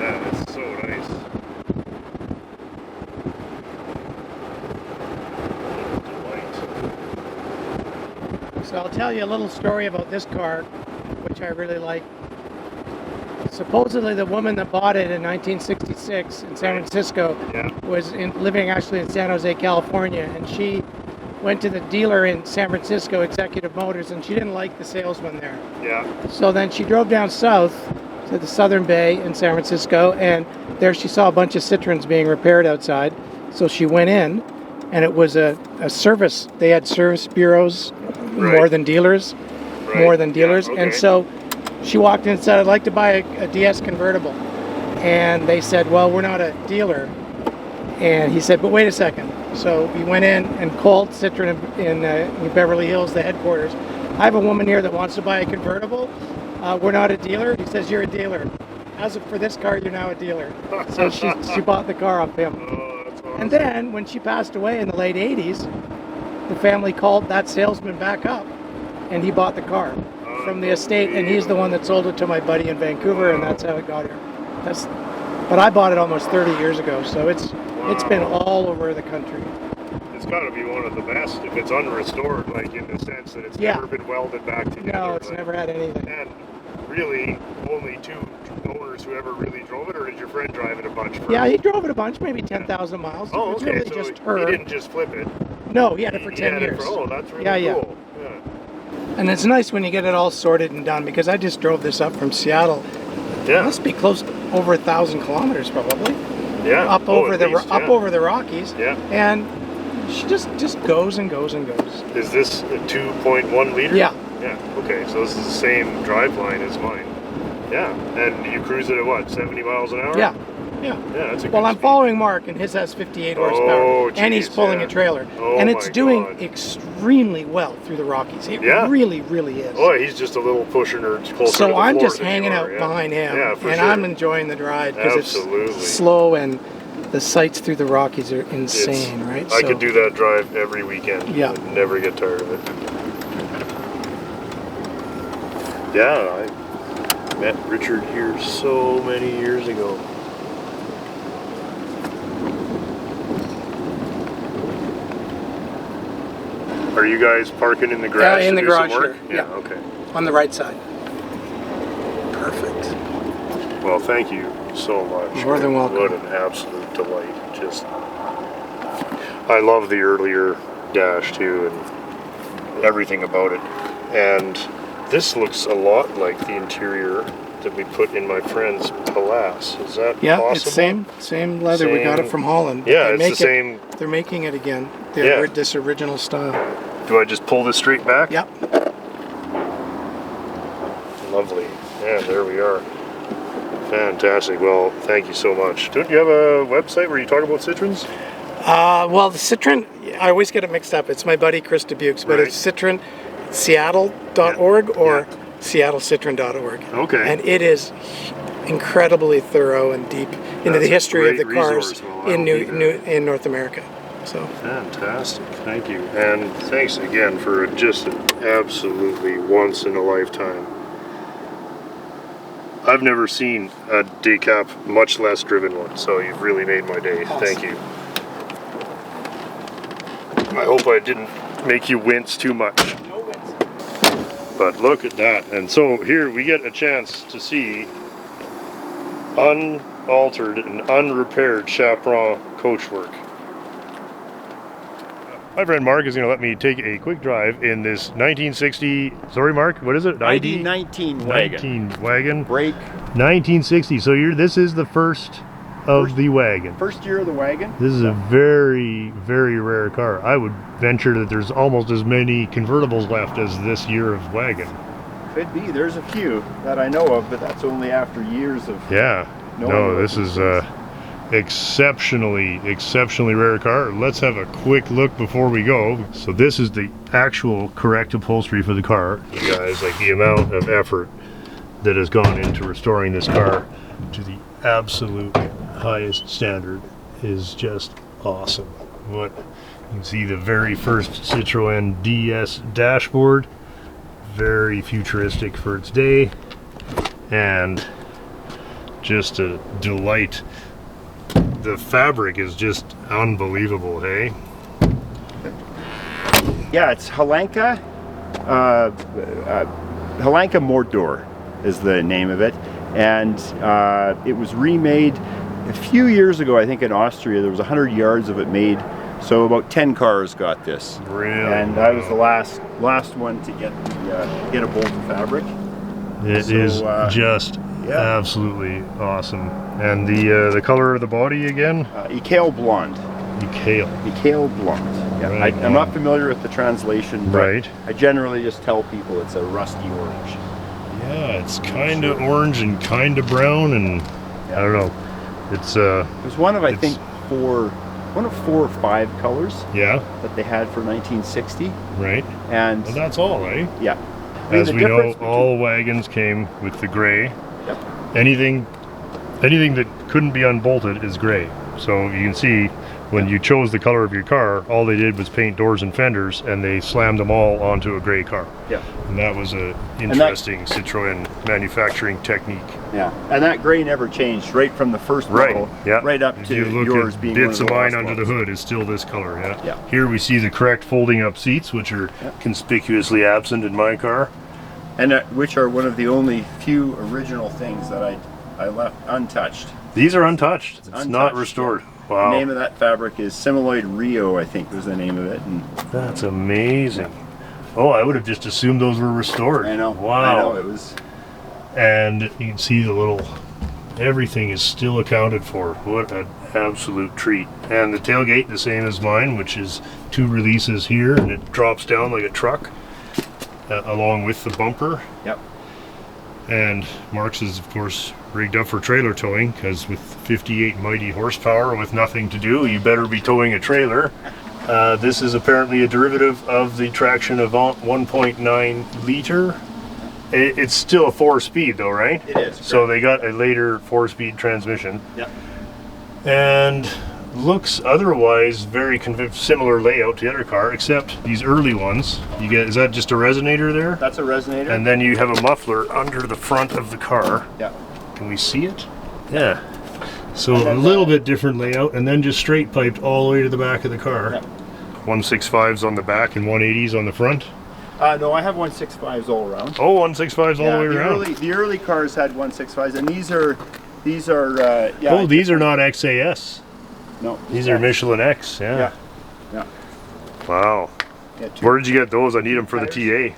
[SPEAKER 2] That is so nice. Delight.
[SPEAKER 7] So I'll tell you a little story about this car, which I really like. Supposedly the woman that bought it in 1966 in San Francisco
[SPEAKER 2] Yeah.
[SPEAKER 7] was living actually in San Jose, California, and she went to the dealer in San Francisco, Executive Motors, and she didn't like the salesman there.
[SPEAKER 2] Yeah.
[SPEAKER 7] So then she drove down south to the Southern Bay in San Francisco, and there she saw a bunch of Citroens being repaired outside. So she went in, and it was a service. They had service bureaus more than dealers, more than dealers.
[SPEAKER 2] Yeah, okay.
[SPEAKER 7] And so she walked in and said, I'd like to buy a DS convertible. And they said, well, we're not a dealer. And he said, but wait a second. So we went in and called Citroen in Beverly Hills, the headquarters. I have a woman here that wants to buy a convertible. We're not a dealer. He says, you're a dealer. As of for this car, you're now a dealer. So she bought the car off him.
[SPEAKER 2] Oh, that's awesome.
[SPEAKER 7] And then when she passed away in the late 80s, the family called that salesman back up and he bought the car from the estate, and he's the one that sold it to my buddy in Vancouver, and that's how it got here. But I bought it almost 30 years ago, so it's been all over the country.
[SPEAKER 2] It's got to be one of the best if it's unrestored, like in the sense that it's never been welded back together.
[SPEAKER 7] No, it's never had anything.
[SPEAKER 2] And really, only two owners who ever really drove it, or did your friend drive it a bunch first?
[SPEAKER 7] Yeah, he drove it a bunch, maybe 10,000 miles.
[SPEAKER 2] Oh,
[SPEAKER 7] It was
[SPEAKER 2] okay.
[SPEAKER 7] really
[SPEAKER 2] So
[SPEAKER 7] just her.
[SPEAKER 2] he didn't just flip it.
[SPEAKER 7] No, he had it for 10
[SPEAKER 2] had
[SPEAKER 7] years.
[SPEAKER 2] Oh, that's really cool. Yeah.
[SPEAKER 7] And it's nice when you get it all sorted and done, because I just drove this up from Seattle.
[SPEAKER 2] Yeah.
[SPEAKER 7] It must be close over 1,000 kilometers probably.
[SPEAKER 2] Yeah.
[SPEAKER 7] Up over the Rockies.
[SPEAKER 2] Yeah.
[SPEAKER 7] And she just goes and goes and goes.
[SPEAKER 2] Is this a 2.1 liter?
[SPEAKER 7] Yeah.
[SPEAKER 2] Yeah. Okay, so this is the same drive line as mine. Yeah. And you cruise it at what, 70 miles an hour?
[SPEAKER 7] Yeah. Yeah.
[SPEAKER 2] Yeah, that's a
[SPEAKER 7] Well,
[SPEAKER 2] good
[SPEAKER 7] I'm
[SPEAKER 2] speed.
[SPEAKER 7] following Mark, and his has 58 horsepower,
[SPEAKER 2] Oh,
[SPEAKER 7] and he's
[SPEAKER 2] geez,
[SPEAKER 7] pulling
[SPEAKER 2] yeah.
[SPEAKER 7] a trailer,
[SPEAKER 2] Oh,
[SPEAKER 7] and it's
[SPEAKER 2] my
[SPEAKER 7] doing
[SPEAKER 2] God.
[SPEAKER 7] extremely well through the Rockies. It
[SPEAKER 2] Yeah.
[SPEAKER 7] really, really is.
[SPEAKER 2] Oh, he's just a little pushing her closer to
[SPEAKER 7] So
[SPEAKER 2] the
[SPEAKER 7] I'm
[SPEAKER 2] floor
[SPEAKER 7] just
[SPEAKER 2] than
[SPEAKER 7] hanging
[SPEAKER 2] you
[SPEAKER 7] out
[SPEAKER 2] are, yeah.
[SPEAKER 7] behind him,
[SPEAKER 2] Yeah, for
[SPEAKER 7] and
[SPEAKER 2] sure.
[SPEAKER 7] I'm enjoying the ride because it's
[SPEAKER 2] Absolutely.
[SPEAKER 7] slow, and the sights through the Rockies are insane, right?
[SPEAKER 2] I could do that drive every weekend.
[SPEAKER 7] Yeah.
[SPEAKER 2] I'd never get tired of it. Yeah, I met Richard here so many years ago. Are you guys parking in the garage?
[SPEAKER 7] in
[SPEAKER 2] to
[SPEAKER 7] the
[SPEAKER 2] do some
[SPEAKER 7] garage
[SPEAKER 2] work?
[SPEAKER 7] here, yeah.
[SPEAKER 2] Okay.
[SPEAKER 7] on the right side. Perfect.
[SPEAKER 2] Well, thank you so much.
[SPEAKER 7] More than welcome.
[SPEAKER 2] What an absolute delight. Just, I love the earlier dash too, and everything about it. And this looks a lot like the interior that we put in my friend's Palace. Is that possible?
[SPEAKER 7] It's same leather. We got it from Holland.
[SPEAKER 2] Yeah,
[SPEAKER 7] They
[SPEAKER 2] it's the
[SPEAKER 7] make
[SPEAKER 2] same.
[SPEAKER 7] They're making it again.
[SPEAKER 2] Yeah.
[SPEAKER 7] This original style.
[SPEAKER 2] Do I just pull this straight back?
[SPEAKER 7] Yep.
[SPEAKER 2] Lovely. Yeah, there we are. Fantastic. Well, thank you so much. Don't you have a website where you talk about Citroens?
[SPEAKER 7] Well, the Citroen, I always get it mixed up. It's my buddy Chris Dubuque's, but
[SPEAKER 2] Right.
[SPEAKER 7] it's CitroenSeattle.org or SeattleCitroen.org.
[SPEAKER 2] Okay.
[SPEAKER 7] And it is incredibly thorough and deep into
[SPEAKER 2] That's
[SPEAKER 7] the
[SPEAKER 2] a
[SPEAKER 7] history of the
[SPEAKER 2] great
[SPEAKER 7] cars
[SPEAKER 2] resource. Well, I
[SPEAKER 7] in
[SPEAKER 2] will be there.
[SPEAKER 7] in North America. So
[SPEAKER 2] Fantastic. Thank you. And thanks again for just an absolutely once in a lifetime. I've never seen a decap, much less driven one, so you've really made my day.
[SPEAKER 7] Awesome.
[SPEAKER 2] Thank you. I hope I didn't make you wince too much.
[SPEAKER 7] no wins.
[SPEAKER 2] But look at that. And so here we get a chance to see unaltered and unrepaired chaperon coachwork. My friend Mark is going to let me take a quick drive in this 1960, sorry Mark, what is it?
[SPEAKER 1] ID 19 wagon.
[SPEAKER 2] 19 wagon.
[SPEAKER 1] Brake.
[SPEAKER 2] 1960. So this is the first of the wagon.
[SPEAKER 1] First year of the wagon.
[SPEAKER 2] This is a very, very rare car. I would venture that there's almost as many convertibles left as this year of wagon.
[SPEAKER 1] Could be. There's a few that I know of, but that's only after years of.
[SPEAKER 2] Yeah.
[SPEAKER 1] knowing
[SPEAKER 2] No,
[SPEAKER 1] about
[SPEAKER 2] this
[SPEAKER 1] these
[SPEAKER 2] is
[SPEAKER 1] things.
[SPEAKER 2] exceptionally rare car. Let's have a quick look before we go. So this is the actual correct upholstery for the car. You guys, like the amount of effort that has gone into restoring this car to the absolute highest standard is just awesome. What you can see, the very first Citroen DS dashboard, very futuristic for its day, and just a delight. The fabric is just unbelievable, hey?
[SPEAKER 1] Yeah, it's Halenka. Halenka Mordor is the name of it, and it was remade a few years ago. I think in Austria there was 100 yards of it made, so about 10 cars got this.
[SPEAKER 2] Really?
[SPEAKER 1] And I was the last one to get a bolt of fabric.
[SPEAKER 2] It
[SPEAKER 1] So,
[SPEAKER 2] is just
[SPEAKER 1] yeah.
[SPEAKER 2] absolutely awesome. And the color of the body again?
[SPEAKER 1] Ecale blonde.
[SPEAKER 2] Ecale.
[SPEAKER 1] Ecale blonde. Yeah,
[SPEAKER 2] Right
[SPEAKER 1] I'm not familiar with the translation, but
[SPEAKER 2] Right.
[SPEAKER 1] I generally just tell people it's a rusty orange.
[SPEAKER 2] Yeah, it's kind of orange and kind of brown, and I don't know. It's
[SPEAKER 1] It was one of, I
[SPEAKER 2] It's-
[SPEAKER 1] think, four or five colors
[SPEAKER 2] yeah,
[SPEAKER 1] that they had for 1960,
[SPEAKER 2] right.
[SPEAKER 1] and
[SPEAKER 2] Well, that's all, eh?
[SPEAKER 1] yeah. I mean,
[SPEAKER 2] As
[SPEAKER 1] the
[SPEAKER 2] we know,
[SPEAKER 1] difference
[SPEAKER 2] all wagons came with the gray.
[SPEAKER 1] Yep.
[SPEAKER 2] Anything that couldn't be unbolted is gray. So you can see when you chose the color of your car, all they did was paint doors and fenders, and they slammed them all onto a gray car.
[SPEAKER 1] Yeah.
[SPEAKER 2] And that was a interesting Citroen manufacturing technique.
[SPEAKER 1] Yeah, and that gray never changed right from the first model,
[SPEAKER 2] Yeah.
[SPEAKER 1] right up
[SPEAKER 2] If
[SPEAKER 1] to
[SPEAKER 2] you look
[SPEAKER 1] yours
[SPEAKER 2] at
[SPEAKER 1] being
[SPEAKER 2] bits
[SPEAKER 1] one
[SPEAKER 2] of
[SPEAKER 1] of
[SPEAKER 2] mine
[SPEAKER 1] the
[SPEAKER 2] under
[SPEAKER 1] last
[SPEAKER 2] the
[SPEAKER 1] ones.
[SPEAKER 2] hood is still this color. Yeah.
[SPEAKER 1] Yeah.
[SPEAKER 2] Here we see the correct folding up seats, which are conspicuously absent in my car.
[SPEAKER 1] And which are one of the only few original things that I left untouched.
[SPEAKER 2] These are untouched. It's not
[SPEAKER 1] untouched,
[SPEAKER 2] restored.
[SPEAKER 1] The
[SPEAKER 2] Wow.
[SPEAKER 1] name of that fabric is Similoid Rio, I think was the name of it. And
[SPEAKER 2] That's amazing. Oh, I would have just assumed those were restored.
[SPEAKER 1] I know.
[SPEAKER 2] Wow.
[SPEAKER 1] I know, it was.
[SPEAKER 2] And you can see the little, everything is still accounted for. What an absolute treat. And the tailgate, the same as mine, which is 2 releases here, and it drops down like a truck, along with the bumper.
[SPEAKER 1] Yep.
[SPEAKER 2] And Mark's is, of course, rigged up for trailer towing, because with 58 mighty horsepower with nothing to do, you better be towing a trailer. This is apparently a derivative of the traction Avant 1.9 liter. It's still a 4-speed though, right?
[SPEAKER 1] It is.
[SPEAKER 2] So they got a later 4-speed transmission.
[SPEAKER 1] Yep.
[SPEAKER 2] And looks otherwise very similar layout to the other car, except these early ones. You get, is that just a resonator there?
[SPEAKER 1] That's a resonator.
[SPEAKER 2] And then you have a muffler under the front of the car.
[SPEAKER 1] Yeah.
[SPEAKER 2] Can we see it? Yeah. So a little bit different layout, and then just straight piped all the way to the back of the car.
[SPEAKER 1] Yep.
[SPEAKER 2] 165s on the back and 180s on the front.
[SPEAKER 1] No, I have 165s all around.
[SPEAKER 2] Oh, 165s all the way around.
[SPEAKER 1] The early cars had 165s, and these are yeah.
[SPEAKER 2] Oh, these are not XAS.
[SPEAKER 1] No.
[SPEAKER 2] These are Michelin X.
[SPEAKER 1] Yeah.
[SPEAKER 2] Yeah.
[SPEAKER 1] Yeah.
[SPEAKER 2] Wow.
[SPEAKER 1] Yeah, two-
[SPEAKER 2] Where did you get those? I need them for the TA.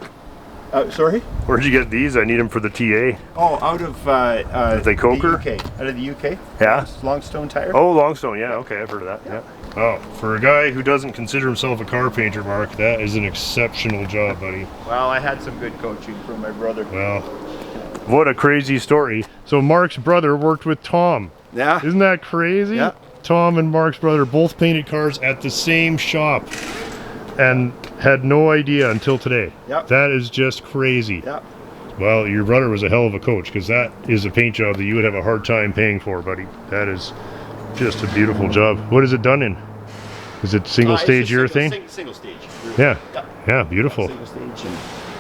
[SPEAKER 1] Sorry?
[SPEAKER 2] Where'd you get these? I need them for the TA.
[SPEAKER 1] Oh, out of
[SPEAKER 2] they Coker?
[SPEAKER 1] the UK. Out of the UK.
[SPEAKER 2] Yeah.
[SPEAKER 1] Longstone tire.
[SPEAKER 2] Oh, Longstone. Yeah. Okay, I've heard of that. Yeah. Oh, for a guy who doesn't consider himself a car painter, Mark, that is an exceptional job, buddy.
[SPEAKER 1] Well, I had some good coaching from my brother.
[SPEAKER 2] Well, what a crazy story. So Mark's brother worked with Tom.
[SPEAKER 1] Yeah.
[SPEAKER 2] Isn't that crazy?
[SPEAKER 1] Yeah.
[SPEAKER 2] Tom and Mark's brother both painted cars at the same shop and had no idea until today.
[SPEAKER 1] Yep.
[SPEAKER 2] That is just crazy.
[SPEAKER 1] Yeah.
[SPEAKER 2] Well, your brother was a hell of a coach, because that is a paint job that you would have a hard time paying for, buddy. That is just a beautiful job. What is it done in? Is it single stage urethane?
[SPEAKER 1] Single stage.
[SPEAKER 2] Yeah. Yeah, beautiful.
[SPEAKER 1] Single stage.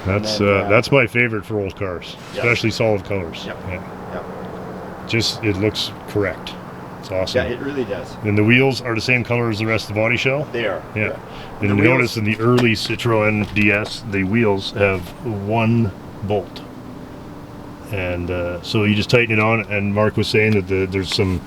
[SPEAKER 2] That's my favorite for old cars,
[SPEAKER 1] Yeah.
[SPEAKER 2] especially solid colors.
[SPEAKER 1] Yep.
[SPEAKER 2] Yeah.
[SPEAKER 1] Yep.
[SPEAKER 2] Just, it looks correct. It's awesome.
[SPEAKER 1] Yeah, it really does.
[SPEAKER 2] And the wheels are the same color as the rest of the body shell?
[SPEAKER 1] They are.
[SPEAKER 2] Yeah. And
[SPEAKER 1] The
[SPEAKER 2] you
[SPEAKER 1] wheels-
[SPEAKER 2] notice in the early Citroen DS, the wheels have one bolt. And so you just tighten it on, and Mark was saying that there's some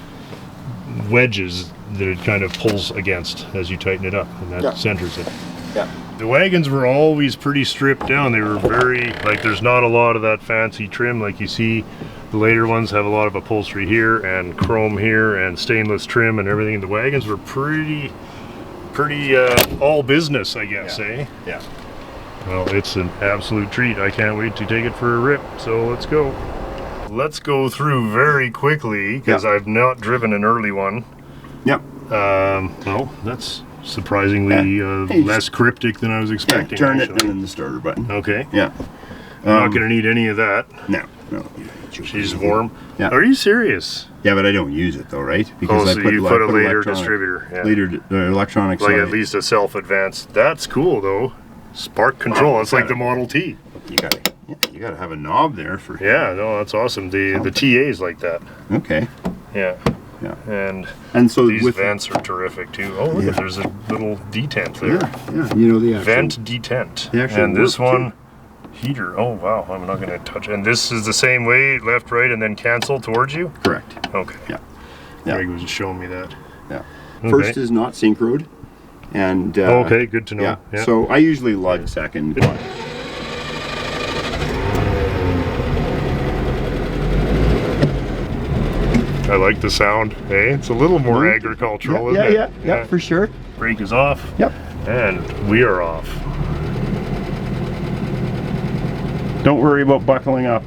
[SPEAKER 2] wedges that it kind of pulls against as you tighten it up, and that
[SPEAKER 1] Yeah.
[SPEAKER 2] centers it.
[SPEAKER 1] Yeah.
[SPEAKER 2] The wagons were always pretty stripped down. They were very, like, there's not a lot of that fancy trim like you see. The later ones have a lot of upholstery here and chrome here and stainless trim and everything. The wagons were pretty all business, I guess, eh?
[SPEAKER 1] Yeah.
[SPEAKER 2] Well, it's an absolute treat. I can't wait to take it for a rip, so let's go. Let's go through very quickly, because
[SPEAKER 1] Yeah.
[SPEAKER 2] I've not driven an early one.
[SPEAKER 1] Yep.
[SPEAKER 2] Well, that's surprisingly
[SPEAKER 1] Hey,
[SPEAKER 2] less cryptic than I was
[SPEAKER 1] Yeah,
[SPEAKER 2] expecting.
[SPEAKER 1] turn it
[SPEAKER 2] actually.
[SPEAKER 1] and then the starter button.
[SPEAKER 2] Okay.
[SPEAKER 1] Yeah.
[SPEAKER 2] I'm not going to need any of that.
[SPEAKER 1] No.
[SPEAKER 2] She's warm.
[SPEAKER 1] Yeah.
[SPEAKER 2] Are you serious?
[SPEAKER 1] Yeah, but I don't use it though, right?
[SPEAKER 2] Oh, so you put a later
[SPEAKER 1] electronic-
[SPEAKER 2] distributor. Yeah.
[SPEAKER 1] Later electronics.
[SPEAKER 2] Like
[SPEAKER 1] on
[SPEAKER 2] at
[SPEAKER 1] it.
[SPEAKER 2] least a self-advanced. That's cool though. Spark control. It's like the Model T.
[SPEAKER 1] You gotta have a knob there for.
[SPEAKER 2] Yeah, no, that's awesome. The TA's like that.
[SPEAKER 1] Okay.
[SPEAKER 2] Yeah.
[SPEAKER 1] Yeah.
[SPEAKER 2] And
[SPEAKER 1] So
[SPEAKER 2] these
[SPEAKER 1] with
[SPEAKER 2] vents are terrific too. Oh, look,
[SPEAKER 1] Yeah.
[SPEAKER 2] there's a little detent there.
[SPEAKER 1] Yeah. You know the actual,
[SPEAKER 2] Vent detent.
[SPEAKER 1] They actually
[SPEAKER 2] And this
[SPEAKER 1] work, too.
[SPEAKER 2] one, heater. Oh wow, I'm not going to touch. And this is the same way, left, right, and then cancel towards you.
[SPEAKER 1] Correct.
[SPEAKER 2] Okay.
[SPEAKER 1] Yeah. Yeah.
[SPEAKER 2] Greg was just showing me that.
[SPEAKER 1] Yeah.
[SPEAKER 2] Okay.
[SPEAKER 1] First is not synchroed, and
[SPEAKER 2] Okay, good to know.
[SPEAKER 1] Yeah.
[SPEAKER 2] Yeah.
[SPEAKER 1] So I usually lug second.
[SPEAKER 2] Good. I like the sound. Hey, it's a little more agricultural, isn't it?
[SPEAKER 1] Yeah, for sure.
[SPEAKER 2] Brake is off.
[SPEAKER 1] Yep.
[SPEAKER 2] And we are off.
[SPEAKER 1] Don't worry about buckling up.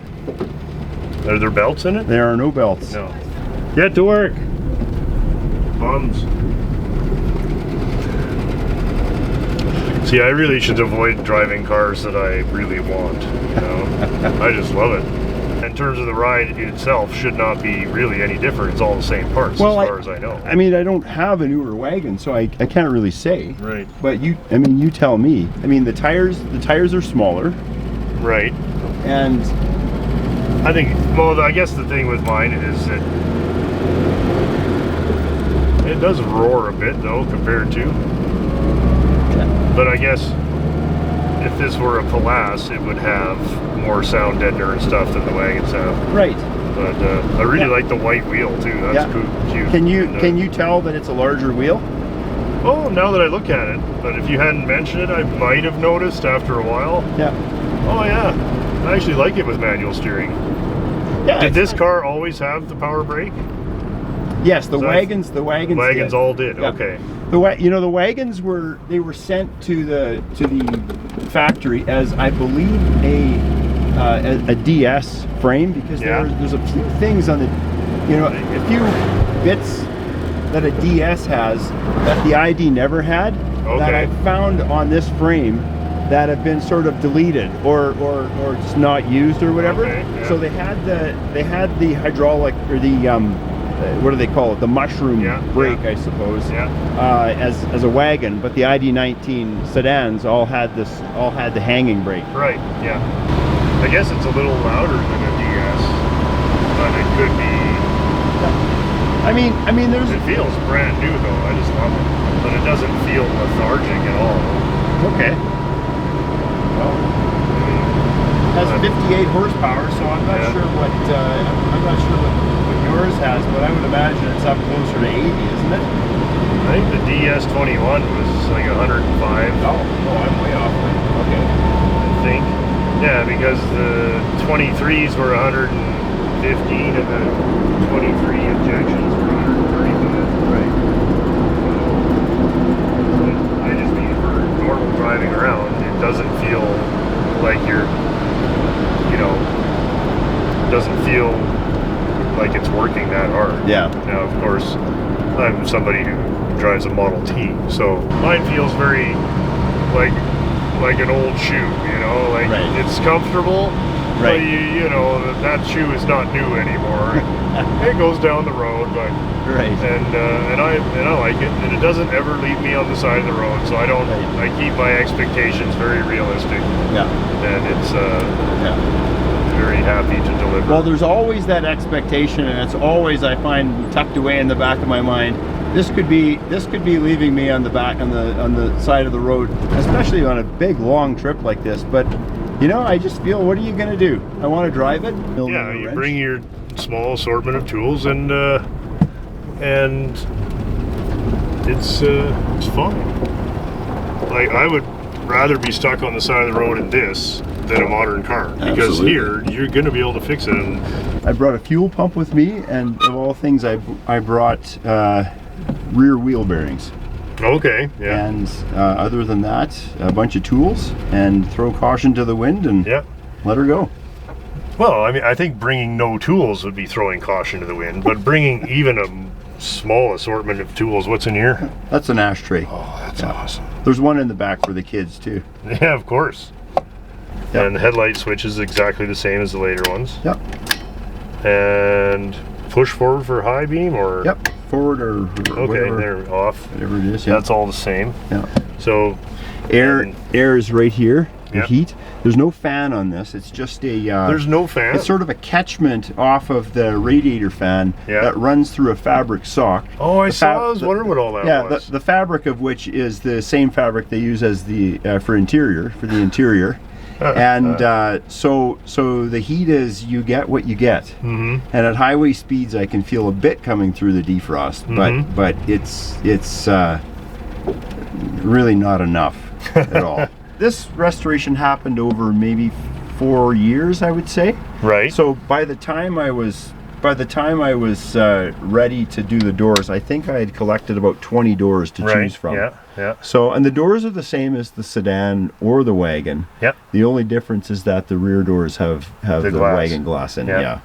[SPEAKER 2] Are there belts in it?
[SPEAKER 1] There are no belts.
[SPEAKER 2] No. Get to work. Bums. See, I really should avoid driving cars that I really want. You know? I just love it. In terms of the ride itself, should not be really any different. It's all the same parts,
[SPEAKER 1] Well,
[SPEAKER 2] as far as I know.
[SPEAKER 1] I mean, I don't have a newer wagon, so I can't really say.
[SPEAKER 2] Right.
[SPEAKER 1] But you tell me. I mean, the tires are smaller,
[SPEAKER 2] Right.
[SPEAKER 1] and
[SPEAKER 2] I think, well, I guess the thing with mine is that it does roar a bit, though, compared to. But I guess if this were a Palace, it would have more sound deadener and stuff than the wagons have.
[SPEAKER 1] right.
[SPEAKER 2] But I really like the white wheel too. That's cool, cute.
[SPEAKER 1] Can you
[SPEAKER 2] And,
[SPEAKER 1] tell that it's a larger wheel?
[SPEAKER 2] Oh, now that I look at it. But if you hadn't mentioned it, I might have noticed after a while.
[SPEAKER 1] Yeah.
[SPEAKER 2] Oh yeah, I actually like it with manual steering.
[SPEAKER 1] Yeah.
[SPEAKER 2] Did this car always have the power brake?
[SPEAKER 1] Yes, the
[SPEAKER 2] So
[SPEAKER 1] wagons
[SPEAKER 2] Wagons
[SPEAKER 1] did.
[SPEAKER 2] all did.
[SPEAKER 1] Yeah.
[SPEAKER 2] Okay.
[SPEAKER 1] The wagons were sent to the factory as, I believe, a DS frame, because there's a few things on the, a few bits that a DS has that the ID never had, that I found on this frame that have been sort of deleted or just not used or whatever.
[SPEAKER 2] Okay, yeah.
[SPEAKER 1] So they had the hydraulic, or the what do they call it? The mushroom brake, I suppose.
[SPEAKER 2] Yeah.
[SPEAKER 1] As a wagon, but the ID19 sedans all had the hanging brake.
[SPEAKER 2] Right. Yeah. I guess it's a little louder than a DS, but it could be.
[SPEAKER 1] I mean, there's.
[SPEAKER 2] It feels brand new though. I just love it, but it doesn't feel lethargic at all.
[SPEAKER 1] Okay. Well, it has 58 horsepower, so I'm not sure what yours has, but I would imagine it's up closer to 80, isn't it?
[SPEAKER 2] I think the DS21 was like 105.
[SPEAKER 1] Oh, I'm way off then. Okay.
[SPEAKER 2] I think. Yeah, because the 23s were 115 and the 23 injections were 135.
[SPEAKER 1] Right.
[SPEAKER 2] I just mean for normal driving around, it doesn't feel like doesn't feel like it's working that hard.
[SPEAKER 1] Yeah.
[SPEAKER 2] Now, of course, I'm somebody who drives a Model T, so mine feels very like an old shoe, like it's comfortable, but that shoe is not new anymore. It goes down the road, but and I like it, and it doesn't ever leave me on the side of the road, so I don't. I keep my expectations very realistic.
[SPEAKER 1] Yeah.
[SPEAKER 2] And it's very happy to deliver.
[SPEAKER 1] Well, there's always that expectation, and it's always, I find, tucked away in the back of my mind. This could be leaving me on the back on the side of the road, especially on a big long trip like this. But I just feel, what are you gonna do? I want to drive it.
[SPEAKER 2] Yeah, you bring your small assortment of tools, and it's fine. Like, I would rather be stuck on the side of the road in this than a modern car, because here you're going to be able to fix it. And
[SPEAKER 1] I brought a fuel pump with me, and of all things, I brought rear wheel bearings.
[SPEAKER 2] Okay, yeah.
[SPEAKER 1] And other than that, a bunch of tools, and throw caution to the wind and let her go.
[SPEAKER 2] Well, I mean, I think bringing no tools would be throwing caution to the wind, but bringing even a small assortment of tools. What's in here?
[SPEAKER 1] That's an ashtray.
[SPEAKER 2] Oh, that's awesome.
[SPEAKER 1] There's one in the back for the kids too.
[SPEAKER 2] Yeah, of course. Yep. And the headlight switch is exactly the same as the later ones.
[SPEAKER 1] Yep.
[SPEAKER 2] And push forward for high beam, or?
[SPEAKER 1] Yep. Forward or whatever.
[SPEAKER 2] They're off.
[SPEAKER 1] Whatever it is. Yeah.
[SPEAKER 2] That's all the same.
[SPEAKER 1] Yeah.
[SPEAKER 2] So
[SPEAKER 1] air is right here. The
[SPEAKER 2] Yep.
[SPEAKER 1] heat. There's no fan on this. It's just a.
[SPEAKER 2] There's no fan.
[SPEAKER 1] It's sort of a catchment off of the radiator fan that runs through a fabric sock.
[SPEAKER 2] Oh, I was wondering what all that was.
[SPEAKER 1] Yeah, the fabric of which is the same fabric they use as the for the interior. And so the heat is, you get what you get. Mm-hmm. And at highway speeds, I can feel a bit coming through the defrost, but it's really not enough at all. This restoration happened over maybe 4 years, I would say.
[SPEAKER 2] Right.
[SPEAKER 1] So by the time I was by the time I was ready to do the doors, I think I had collected about 20 doors to choose from.
[SPEAKER 2] Yeah, yeah.
[SPEAKER 1] So, and the doors are the same as the sedan or the wagon.
[SPEAKER 2] Yep.
[SPEAKER 1] The only difference is that the rear doors have the
[SPEAKER 2] glass.
[SPEAKER 1] wagon glass in.
[SPEAKER 2] Yeah.
[SPEAKER 1] Yeah.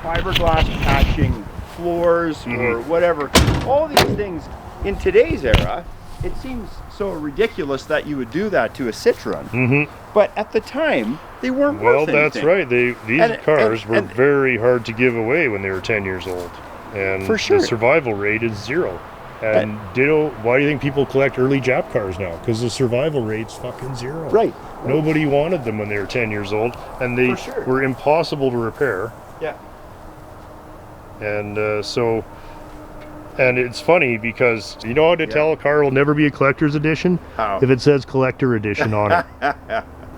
[SPEAKER 1] Fiberglass patching floors or whatever. All these things in today's era, it seems so ridiculous that you would do that to a Citroen. But at the time, they weren't worth anything.
[SPEAKER 2] Well, that's right. These cars were very hard to give away when they were 10 years old. And
[SPEAKER 1] For sure.
[SPEAKER 2] the survival rate is 0. And ditto, why do you think people collect early Jap cars now? Because the survival rate's fucking 0.
[SPEAKER 1] Right.
[SPEAKER 2] Nobody wanted them when they were 10 years old, and they
[SPEAKER 1] For sure.
[SPEAKER 2] were impossible to repair.
[SPEAKER 1] Yeah.
[SPEAKER 2] And and it's funny because you know how to tell a car will never be a collector's edition?
[SPEAKER 1] How?
[SPEAKER 2] If it says collector edition on it.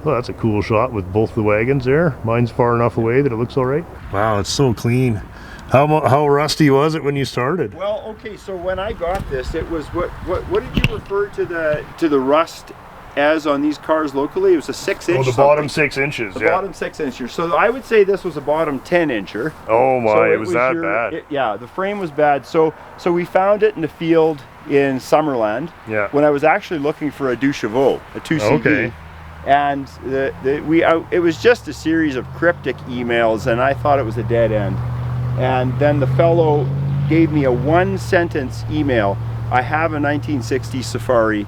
[SPEAKER 2] Well, that's a cool shot with both the wagons there. Mine's far enough away that it looks all right. Wow, it's so clean. How rusty was it when you started?
[SPEAKER 1] Well, okay, so when I got this, it was what did you refer to the rust as on these cars locally? It was a 6-inch.
[SPEAKER 2] Oh, the bottom 6 inches.
[SPEAKER 1] The bottom 6 incher. So I would say this was a bottom 10 incher.
[SPEAKER 2] Oh my,
[SPEAKER 1] So
[SPEAKER 2] it was that bad.
[SPEAKER 1] Yeah, the frame was bad. So we found it in the field in Summerland.
[SPEAKER 2] Yeah.
[SPEAKER 1] When I was actually looking for a 2 Chevaux, a 2CV.
[SPEAKER 2] Okay.
[SPEAKER 1] And it was just a series of cryptic emails, and I thought it was a dead end. And then the fellow gave me a 1-sentence email. I have a 1960 Safari.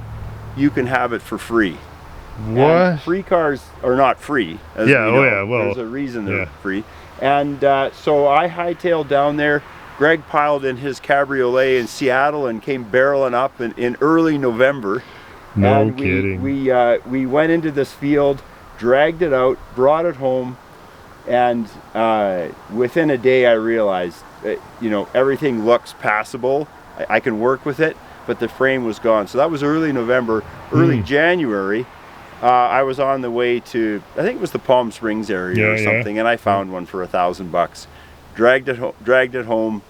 [SPEAKER 1] You can have it for free.
[SPEAKER 2] What?
[SPEAKER 1] And free cars are not free. As
[SPEAKER 2] Yeah,
[SPEAKER 1] we know.
[SPEAKER 2] yeah, well,
[SPEAKER 1] there's a reason they're
[SPEAKER 2] yeah.
[SPEAKER 1] free. And so I hightailed down there. Greg piled in his cabriolet in Seattle and came barreling up in early November.
[SPEAKER 2] No
[SPEAKER 1] and
[SPEAKER 2] kidding.
[SPEAKER 1] We went into this field, dragged it out, brought it home, and within a day I realized that, everything looks passable. I can work with it, but the frame was gone. So that was early November. Early January, I was on the way to, I think it was the Palm Springs area or something, and I found one for $1,000. Dragged it home,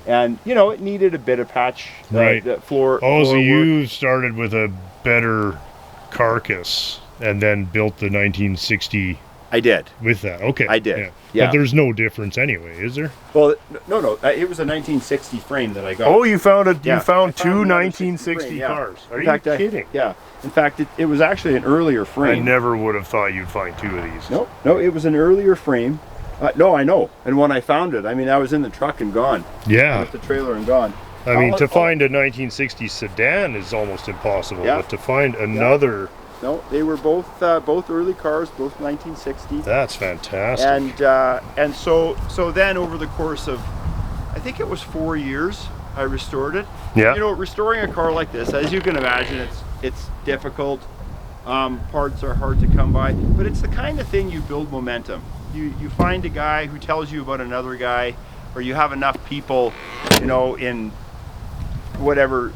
[SPEAKER 1] and it needed a bit of patch.
[SPEAKER 2] Right.
[SPEAKER 1] The floor.
[SPEAKER 2] Oh, so
[SPEAKER 1] floor
[SPEAKER 2] you
[SPEAKER 1] work.
[SPEAKER 2] started with a better carcass and then built the 1960
[SPEAKER 1] I did.
[SPEAKER 2] with that. Okay.
[SPEAKER 1] I did. Yeah.
[SPEAKER 2] But there's no difference anyway, is there?
[SPEAKER 1] Well, no. It was a 1960 frame that I got.
[SPEAKER 2] Oh, you found
[SPEAKER 1] Yeah,
[SPEAKER 2] you found
[SPEAKER 1] I
[SPEAKER 2] two
[SPEAKER 1] another
[SPEAKER 2] 1960
[SPEAKER 1] frame, yeah.
[SPEAKER 2] cars. Are
[SPEAKER 1] In
[SPEAKER 2] you
[SPEAKER 1] fact,
[SPEAKER 2] kidding?
[SPEAKER 1] Yeah. In fact, it was actually an earlier
[SPEAKER 2] I
[SPEAKER 1] frame.
[SPEAKER 2] never would have thought you'd find 2 of these.
[SPEAKER 1] No, it was an earlier frame. No, I know. And when I found it, I mean, I was in the truck and gone.
[SPEAKER 2] Yeah.
[SPEAKER 1] With the trailer and gone.
[SPEAKER 2] I mean, to find a 1960 sedan is almost impossible,
[SPEAKER 1] Yeah.
[SPEAKER 2] but to find another,
[SPEAKER 1] No, they were both early cars, both 1960.
[SPEAKER 2] that's fantastic.
[SPEAKER 1] And so then over the course of, I think it was 4 years, I restored it.
[SPEAKER 2] Yeah.
[SPEAKER 1] Restoring a car like this, as you can imagine, it's difficult. Parts are hard to come by, but it's the kind of thing you build momentum. You find a guy who tells you about another guy, or you have enough people, in whatever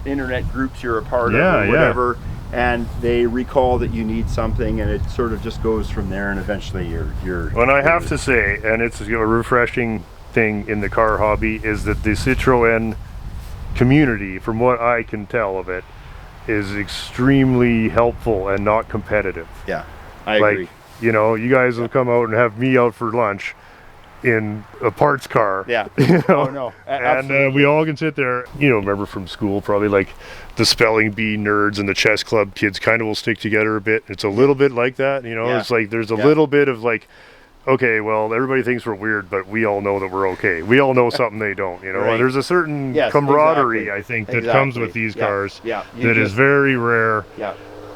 [SPEAKER 1] internet groups you're a part of or whatever, and they recall that you need something, and it sort of just goes from there, and eventually you're
[SPEAKER 2] Well, I have to say, and it's a refreshing thing in the car hobby, is that the Citroen community, from what I can tell of it, is extremely helpful and not competitive.
[SPEAKER 1] Yeah, I agree.
[SPEAKER 2] You guys will come out and have me out for lunch in a parts car.
[SPEAKER 1] Yeah.
[SPEAKER 2] Oh
[SPEAKER 1] no.
[SPEAKER 2] And we all can sit there, remember from school, probably like the spelling bee nerds and the chess club kids kind of will stick together a bit. It's a little bit like that, It's like there's a little bit of like, okay, well, everybody thinks we're weird, but we all know that we're okay. We all know something they don't,
[SPEAKER 1] Right.
[SPEAKER 2] And there's a certain
[SPEAKER 1] Yes,
[SPEAKER 2] camaraderie,
[SPEAKER 1] exactly.
[SPEAKER 2] I think, that comes with these
[SPEAKER 1] Yeah.
[SPEAKER 2] cars
[SPEAKER 1] Yeah.
[SPEAKER 2] that is very rare.
[SPEAKER 1] Yeah.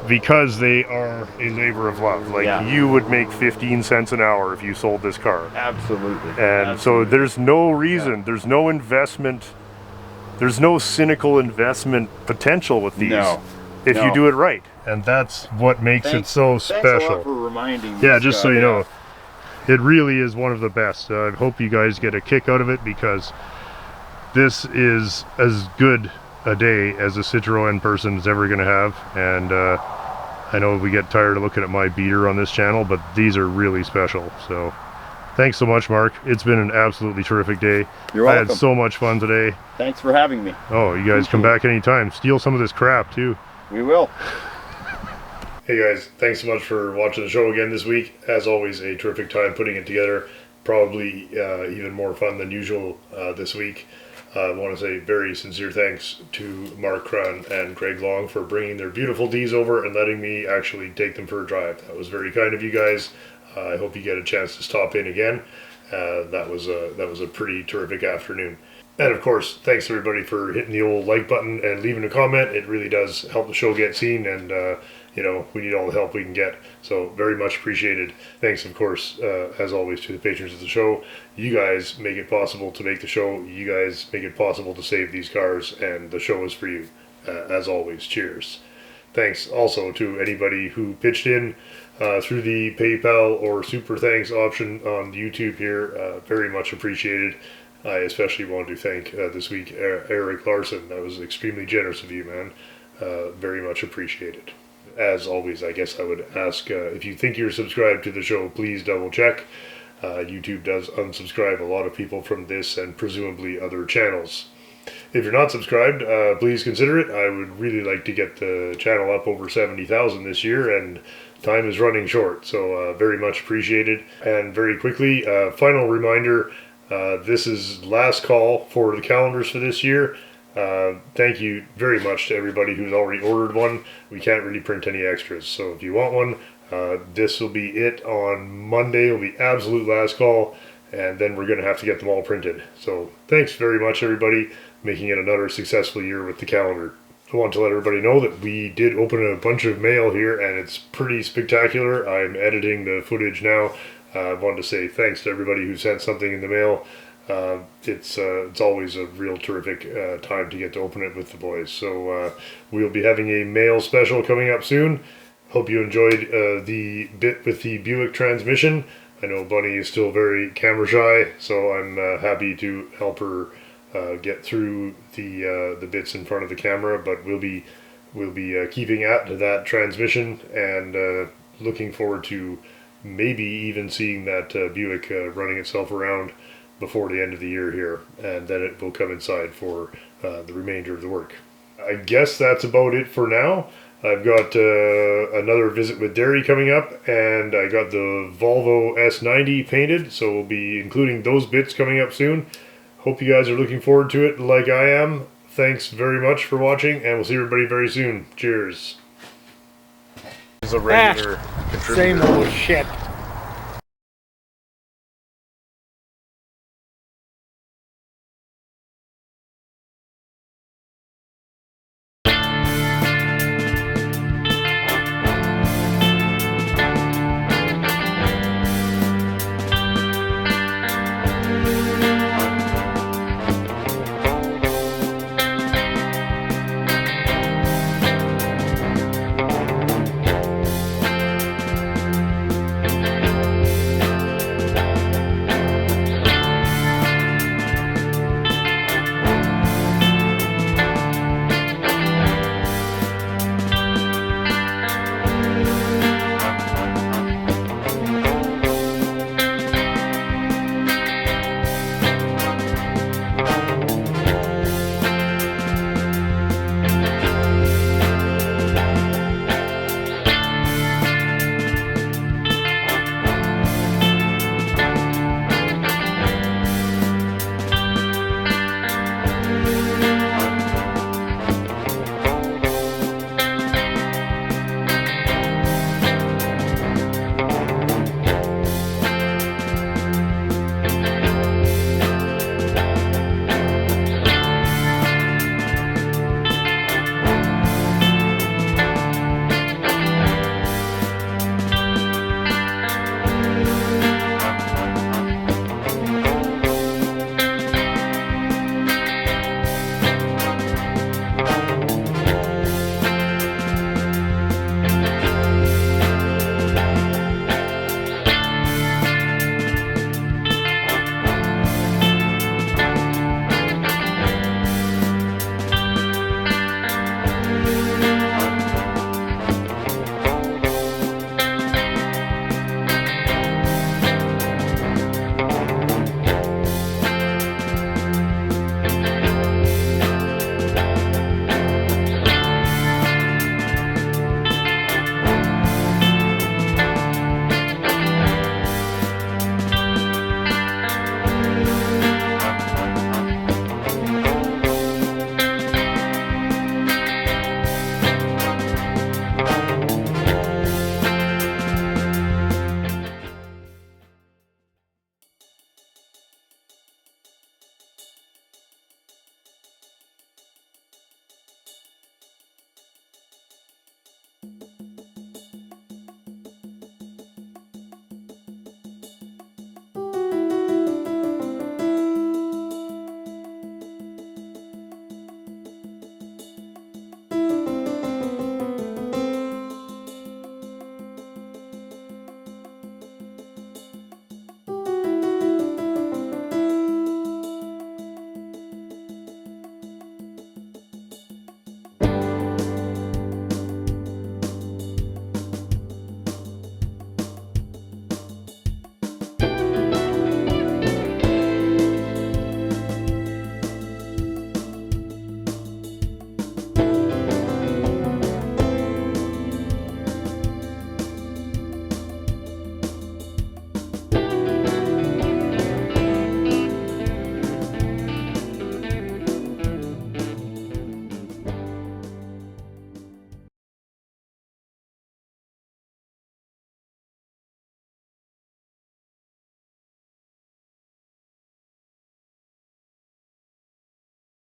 [SPEAKER 2] Because they are a labor of love. Like, you would make 15 cents an hour if you sold this car.
[SPEAKER 1] Absolutely.
[SPEAKER 2] And so there's no reason, there's no investment, there's no cynical investment potential with these if you do it right. And that's what makes it so special.
[SPEAKER 1] Thanks a lot for reminding me.
[SPEAKER 2] Yeah, just so you know, it really is one of the best. I hope you guys get a kick out of it, because this is as good a day as a Citroen person is ever going to have. And I know we get tired of looking at my beater on this channel, but these are really special. So thanks so much, Mark. It's been an absolutely terrific day.
[SPEAKER 1] You're welcome.
[SPEAKER 2] I had so much fun today.
[SPEAKER 1] Thanks for having me.
[SPEAKER 2] Oh, you guys come back anytime. Steal some of this crap too.
[SPEAKER 1] We will.
[SPEAKER 2] Hey guys, thanks so much for watching the show again this week. As always, a terrific time putting it together. probably even more fun than usual this week. I want to say very sincere thanks to Mark Cron and Craig Long for bringing their beautiful Ds over and letting me actually take them for a drive. That was very kind of you guys. I hope you get a chance to stop in again. That was a pretty terrific afternoon. And of course, thanks everybody for hitting the old like button and leaving a comment. It really does help the show get seen, and you know, we need all the help we can get. So very much appreciated. Thanks, of course, as always, to the patrons of the show. You guys make it possible to make the show. You guys make it possible to save these cars, and the show is for you. As always, cheers. Thanks also to anybody who pitched in through the PayPal or Super Thanks option on YouTube here. Very much appreciated. I especially want to thank this week Eric Larson. That was extremely generous of you, man. Very much appreciated. As always, I guess I would ask if you think you're subscribed to the show, please double check. YouTube does unsubscribe a lot of people from this and presumably other channels. If you're not subscribed, please consider it. I would really like to get the channel up over 70,000 this year, and time is running short, so very much appreciated. And very quickly, final reminder, this is last call for the calendars for this year. Thank you very much to everybody who's already ordered one. We can't really print any extras, so if you want one, this will be it on Monday. It'll be absolute last call, and then we're going to have to get them all printed. So thanks very much, everybody, making it another successful year with the calendar. I want to let everybody know that we did open a bunch of mail here, and it's pretty spectacular. I'm editing the footage now. I wanted to say thanks to everybody who sent something in the mail. It's always a real terrific time to get to open it with the boys. So we'll be having a mail special coming up soon. Hope you enjoyed the bit with the Buick transmission. I know Bunny is still very camera shy, so I'm happy to help her get through the bits in front of the camera. But we'll be keeping at that transmission and looking forward to maybe even seeing that Buick running itself around before the end of the year here, and then it will come inside for the remainder of the work. I guess that's about it for now. I've got another visit with Derry coming up, and I got the Volvo S90 painted, so we'll be including those bits coming up soon. Hope you guys are looking forward to it like I am. Thanks very much for watching, and we'll see everybody very soon. Cheers. This is a regular contributor.
[SPEAKER 6] Same old shit.